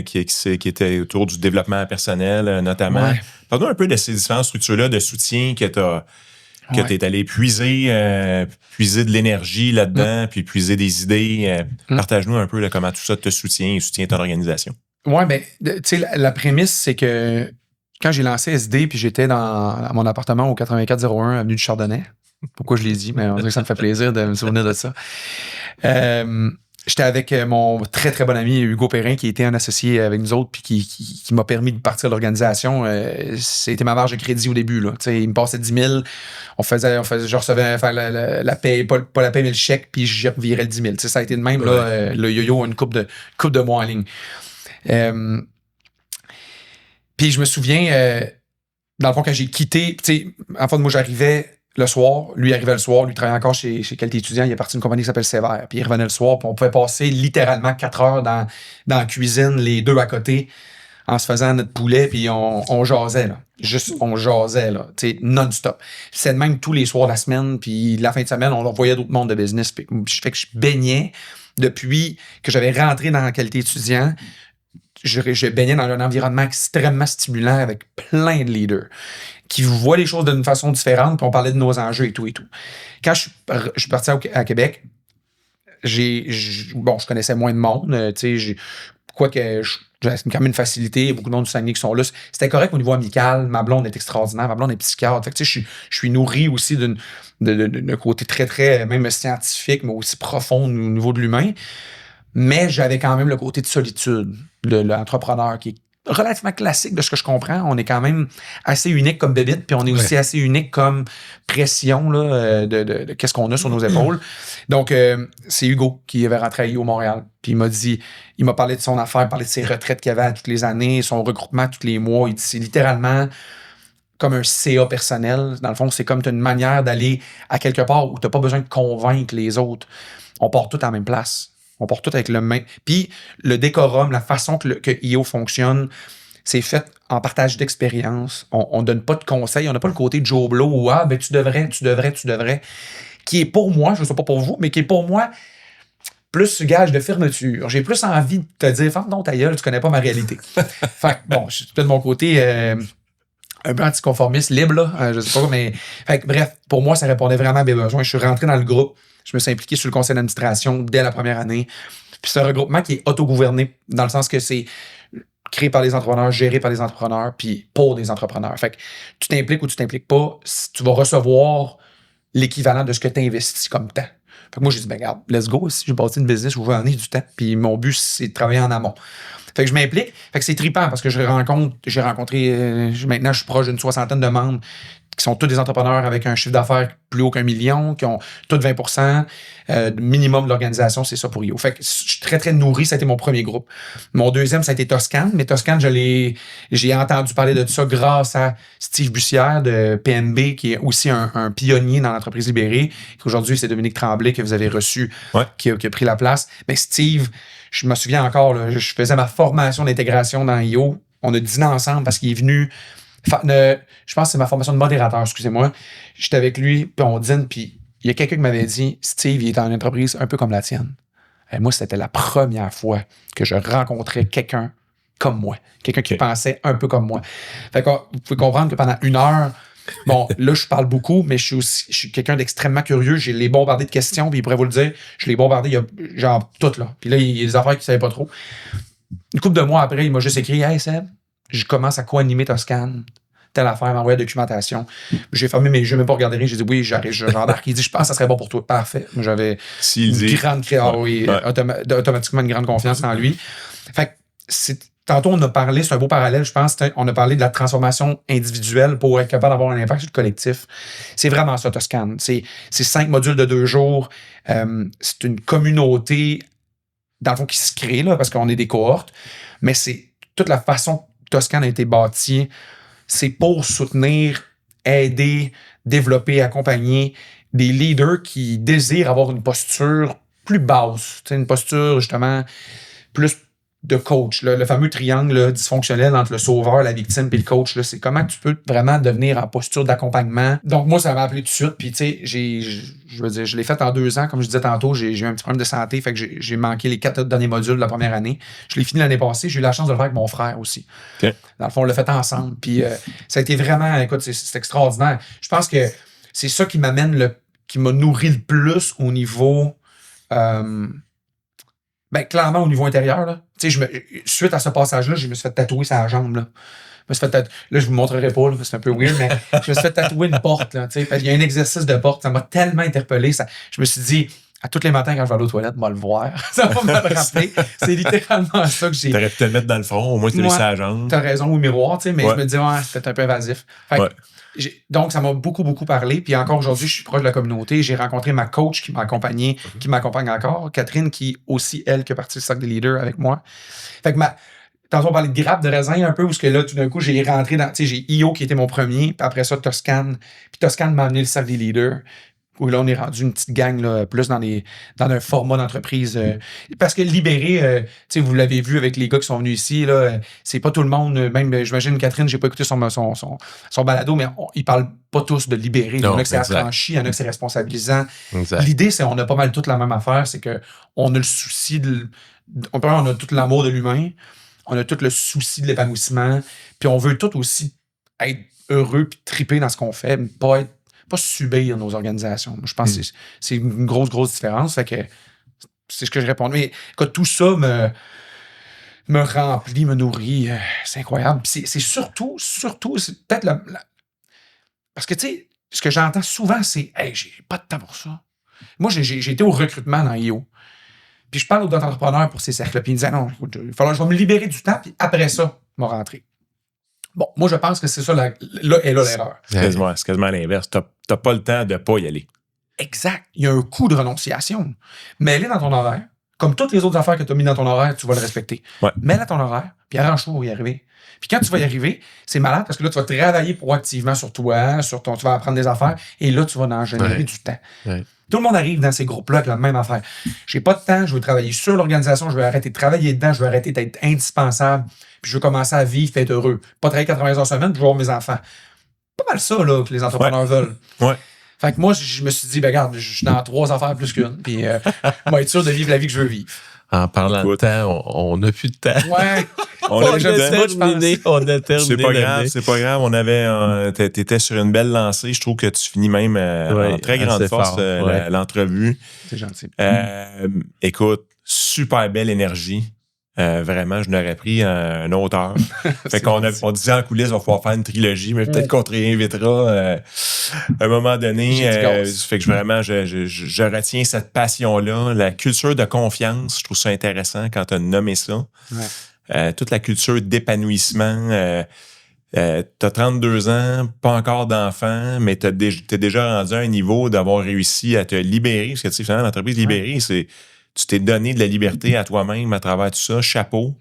qui était autour du développement personnel, notamment. Ouais. Parle-nous un peu de ces différentes structures-là de soutien que tu es allé puiser de l'énergie là-dedans, puis puiser des idées. Partage-nous un peu là, comment tout ça te soutient et soutient ton organisation. Oui, bien, tu sais, la prémisse, c'est que quand j'ai lancé SD, puis j'étais dans mon appartement au 8401 avenue du Chardonnay, pourquoi je l'ai dit, mais on dirait que ça me fait plaisir de me souvenir de ça. J'étais avec mon très, très bon ami Hugo Perrin, qui était un associé avec nous autres, puis qui m'a permis de partir de l'organisation. C'était ma marge de crédit au début. Là. Il me passait 10 000. Je recevais la paye, pas la paye, mais le chèque, puis je revirais le 10 000. Ça a été de même, là, le yo-yo, une couple de mois en ligne. Puis je me souviens, dans le fond, quand j'ai quitté, en fait, moi, j'arrivais le soir, lui arrivait le soir, lui travaillait encore chez Qualité Étudiant, il est parti d'une compagnie qui s'appelle Sévère, puis il revenait le soir, puis on pouvait passer littéralement 4 heures dans la cuisine, les deux à côté, en se faisant notre poulet, puis on jasait, là. Juste, on jasait, là, tu sais, non-stop. C'est de même tous les soirs de la semaine, puis la fin de semaine, on voyait d'autres mondes de business. Puis, fait que je baignais depuis que j'avais rentré dans la Qualité Étudiant. Je baignais dans un environnement extrêmement stimulant avec plein de leaders qui voient les choses d'une façon différente, puis on parlait de nos enjeux et tout et tout. Quand je suis parti à Québec, je connaissais moins de monde, quoique j'avais quand même une facilité, il y a beaucoup de monde du Saguenay qui sont là. C'était correct au niveau amical, ma blonde est extraordinaire, ma blonde est psychiatre. Fait que je suis nourri aussi d'un côté très, très, même scientifique, mais aussi profond au niveau de l'humain. Mais j'avais quand même le côté de solitude de l'entrepreneur qui est relativement classique de ce que je comprends. On est quand même assez unique comme bébite, puis on est aussi assez unique comme pression là, de qu'est-ce qu'on a sur nos épaules. Donc, c'est Hugo qui avait rentré à IO Montréal. Puis il m'a parlé de son affaire, parlé de ses retraites qu'il avait à toutes les années, son regroupement tous les mois. Il dit, c'est littéralement comme un CA personnel. Dans le fond, c'est comme une manière d'aller à quelque part où tu n'as pas besoin de convaincre les autres. On part tous à la même place. On part tout avec le même. Puis le décorum, la façon que IO fonctionne, c'est fait en partage d'expérience. On donne pas de conseils. On n'a pas le côté Joe Blow où tu devrais. Qui est pour moi, je ne sais pas pour vous, mais qui est pour moi plus gage de fermeture. J'ai plus envie de te dire, ferme donc ta gueule, tu connais pas ma réalité. Fait que bon, je suis de mon côté un peu anticonformiste, libre, là, je sais pas, mais. Fait que, bref, pour moi, ça répondait vraiment à mes besoins. Je suis rentré dans le groupe. Je me suis impliqué sur le conseil d'administration dès la première année. Puis c'est un regroupement qui est autogouverné, dans le sens que c'est créé par les entrepreneurs, géré par les entrepreneurs, puis pour des entrepreneurs. Fait que tu t'impliques ou tu t'impliques pas, tu vas recevoir l'équivalent de ce que tu investis comme temps. Fait que moi, j'ai dit, regarde, let's go. Si j'ai bâti une business, je veux en du temps. Puis mon but, c'est de travailler en amont. Fait que je m'implique. Fait que c'est trippant parce que j'ai rencontré, maintenant, je suis proche d'une 60aine de membres qui sont tous des entrepreneurs avec un chiffre d'affaires plus haut qu'1 million, qui ont tous 20%. Minimum de l'organisation, c'est ça pour IO. Fait que je suis très, très nourri. Ça a été mon premier groupe. Mon deuxième, ça a été Toscane. Mais Toscane, j'ai entendu parler de ça grâce à Steve Bussière de PNB, qui est aussi un pionnier dans l'entreprise libérée. Aujourd'hui, c'est Dominique Tremblay que vous avez reçu, qui a pris la place. Mais Steve, je me souviens encore, là, je faisais ma formation d'intégration dans IO. On a dîné ensemble parce qu'il est venu... je pense que c'est ma formation de modérateur, excusez-moi. J'étais avec lui, puis on dîne, puis il y a quelqu'un qui m'avait dit, Steve, il est en entreprise un peu comme la tienne. Et moi, c'était la première fois que je rencontrais quelqu'un comme moi. Quelqu'un qui pensait un peu comme moi. Fait que vous pouvez comprendre que pendant 1 heure, bon, là, je parle beaucoup, mais je suis quelqu'un d'extrêmement curieux. J'ai les bombardé de questions, puis il pourrait vous le dire. Je l'ai bombardé, il y a genre toutes, là. Puis là, il y a des affaires qu'il ne savait pas trop. Une couple de mois après, il m'a juste écrit, hey Seb, je commence à co-animer Toscane, telle affaire, m'envoyer la documentation. J'ai fermé mes yeux, même pas regardé, j'ai dit oui, j'embarque. Il dit, je pense que ça serait bon pour toi. Parfait. J'avais automatiquement une grande confiance en lui. Fait que tantôt, on a parlé, c'est un beau parallèle, je pense, on a parlé de la transformation individuelle pour être capable d'avoir un impact sur le collectif. C'est vraiment ça, Toscane. C'est 5 modules de 2 jours. C'est une communauté, dans le fond, qui se crée, là, parce qu'on est des cohortes, mais c'est toute la façon que Toscane a été bâtie, c'est pour soutenir, aider, développer, accompagner des leaders qui désirent avoir une posture plus basse, une posture, justement, plus de coach, là, le fameux triangle là, dysfonctionnel entre le sauveur, la victime et le coach. Là, c'est comment tu peux vraiment devenir en posture d'accompagnement. Donc, moi, ça m'a appelé tout de suite. Puis, tu sais, je veux dire, je l'ai fait en 2 ans. Comme je disais tantôt, j'ai eu un petit problème de santé. Fait que j'ai manqué les 4 derniers modules de la première année. Je l'ai fini l'année passée. J'ai eu la chance de le faire avec mon frère aussi. Okay. Dans le fond, on l'a fait ensemble. Puis, ça a été vraiment, écoute, c'est extraordinaire. Je pense que c'est ça qui m'amène, qui m'a nourri le plus au niveau... clairement, au niveau intérieur, là. Tu sais, suite à ce passage-là, je me suis fait tatouer sa jambe, là. Là, je vous montrerai pas, là, parce que c'est un peu weird, mais je me suis fait tatouer une porte, là. Tu sais, il y a un exercice de porte, ça m'a tellement interpellé. Je me suis dit, à tous les matins, quand je vais aller aux toilettes, moi, le voir. Ça va me le rappeler. C'est littéralement ça que j'ai. T'aurais pu te le mettre dans le front, au moins tu l'as laissé à la jambe. T'as raison, au miroir, tu sais, mais je me dis, c'est peut-être un peu invasif. Fait que, donc, ça m'a beaucoup, beaucoup parlé. Puis encore aujourd'hui, je suis proche de la communauté. J'ai rencontré ma coach qui m'a accompagné, qui m'accompagne encore, Catherine, qui aussi, elle, qui a parti du Cercle des leaders avec moi. Fait que tantôt, on parlait de grappe de raisin un peu, où que là, tout d'un coup, j'ai rentré dans, tu sais, j'ai IO qui était mon premier, puis après ça, Toscane. Puis Toscane m'a amené le Cercle des leaders, où là, on est rendu une petite gang, là, plus dans un format d'entreprise. Parce que libérer, tu sais, vous l'avez vu avec les gars qui sont venus ici, là, c'est pas tout le monde, même, j'imagine, Catherine, j'ai pas écouté son balado, mais ils parlent pas tous de libérer. Il y en a que c'est affranchi, il y en a que c'est responsabilisant. Exact. L'idée, c'est on a pas mal toute la même affaire, c'est que on a le souci on a tout l'amour de l'humain, on a tout le souci de l'épanouissement, puis on veut tout aussi être heureux puis triper dans ce qu'on fait, mais pas subir nos organisations. Je pense que c'est une grosse, grosse différence. Fait que c'est ce que je réponds. Mais écoute, tout ça me remplit, me nourrit. C'est incroyable. Puis c'est surtout, c'est peut-être parce que, tu sais, ce que j'entends souvent, c'est « Hey, j'ai pas de temps pour ça. » Moi, j'ai été au recrutement dans IO. Puis je parle aux entrepreneurs pour ces cercles. Puis ils me disaient « Non, je vais me libérer du temps, puis après ça, je vais rentrer. » Bon, moi, je pense que c'est ça, là l'erreur. C'est quasiment l'inverse. T'as pas le temps de pas y aller. Exact. Il y a un coût de renonciation. Mets-les dans ton horaire. Comme toutes les autres affaires que tu as mis dans ton horaire, tu vas le respecter. Ouais. Mets-les dans ton horaire, puis arrange-toi pour y arriver. Puis quand tu vas y arriver, c'est malade parce que là, tu vas travailler proactivement sur toi, tu vas apprendre des affaires, et là, tu vas en générer du temps. Ouais. Tout le monde arrive dans ces groupes-là avec la même affaire. J'ai pas de temps, je veux travailler sur l'organisation, je veux arrêter de travailler dedans, je veux arrêter d'être indispensable, puis je veux commencer à vivre, être heureux. Pas travailler 80 heures semaine, puis voir mes enfants. Pas mal ça, là, que les entrepreneurs veulent. Ouais. Fait que moi, je me suis dit, regarde, je suis dans 3 affaires plus qu'une, puis je vais être sûr de vivre la vie que je veux vivre. En parlant de temps, on n'a plus de temps. Ouais. On a terminé. C'est pas grave. T'étais sur une belle lancée. Je trouve que tu finis même en très grande force l'entrevue. C'est gentil. Écoute, super belle énergie. Vraiment, je n'aurais pris un autre heure. Fait on disait en coulisses, il va falloir faire une trilogie, mais peut-être qu'on te réinvitera à un moment donné. Fait que je retiens cette passion-là. La culture de confiance, je trouve ça intéressant quand tu as nommé ça. Ouais. Toute la culture d'épanouissement. T'as 32 ans, pas encore d'enfant, mais t'es déjà rendu à un niveau d'avoir réussi à te libérer. Parce que tu sais, finalement, l'entreprise libérée, c'est... Tu t'es donné de la liberté à toi-même à travers tout ça. Chapeau.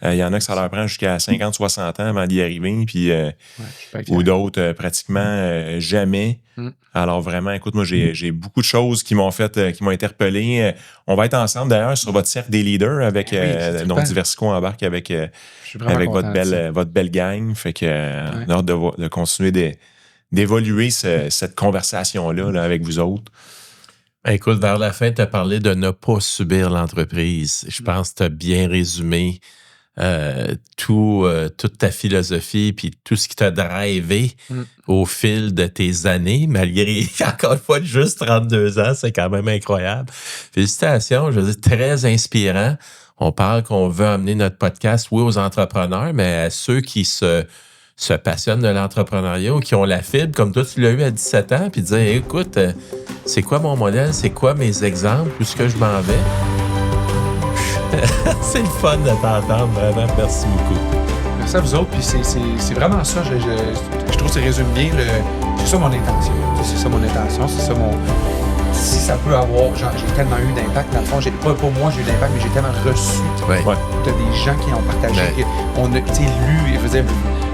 Il y en a que ça leur prend jusqu'à 50-60 ans avant d'y arriver, puis, ou d'autres pratiquement jamais. Alors vraiment, écoute, moi, j'ai beaucoup de choses qui m'ont interpellé. On va être ensemble d'ailleurs sur votre cercle des leaders avec donc Diversico embarque avec votre belle gang. Fait que on a hâte de continuer d'évoluer cette conversation-là là, avec vous autres. Écoute, vers la fin, tu as parlé de ne pas subir l'entreprise. Je pense que tu as bien résumé toute ta philosophie puis tout ce qui t'a drivé au fil de tes années, malgré, encore une fois, juste 32 ans. C'est quand même incroyable. Félicitations, je veux dire, très inspirant. On parle qu'on veut amener notre podcast, oui, aux entrepreneurs, mais à ceux qui se passionnent de l'entrepreneuriat ou qui ont la fibre, comme toi, tu l'as eu à 17 ans, puis dire, écoute, c'est quoi mon modèle, c'est quoi mes exemples, où est-ce que je m'en vais? C'est le fun de t'entendre, vraiment. Merci beaucoup. Merci à vous autres, puis c'est vraiment ça. Je trouve que ça résume bien c'est ça mon intention. C'est ça mon intention, c'est ça mon. Si ça peut avoir. J'ai tellement eu d'impact, dans le fond, pas moi j'ai eu d'impact, mais j'ai tellement reçu de des gens qui ont partagé, on a lu,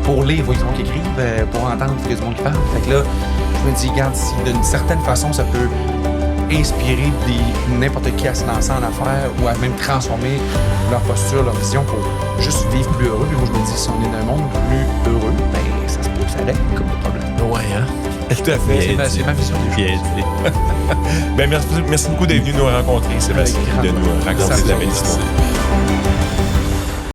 pour lire, il faut qu'ils écrivent, pour entendre, il faut qu'ils qui parlent. Fait que là, je me dis, regarde, si d'une certaine façon, ça peut inspirer n'importe qui à se lancer en affaires ou à même transformer leur posture, leur vision pour juste vivre plus heureux. Puis moi, je me dis, si on est dans un monde plus heureux, ben ça se peut que ça règle comme de problème. Ouais, hein? Tout à fait. C'est ma vision des choses. Ben, merci beaucoup d'être venu nous rencontrer, Sébastien, de nous raconter de la belle histoire.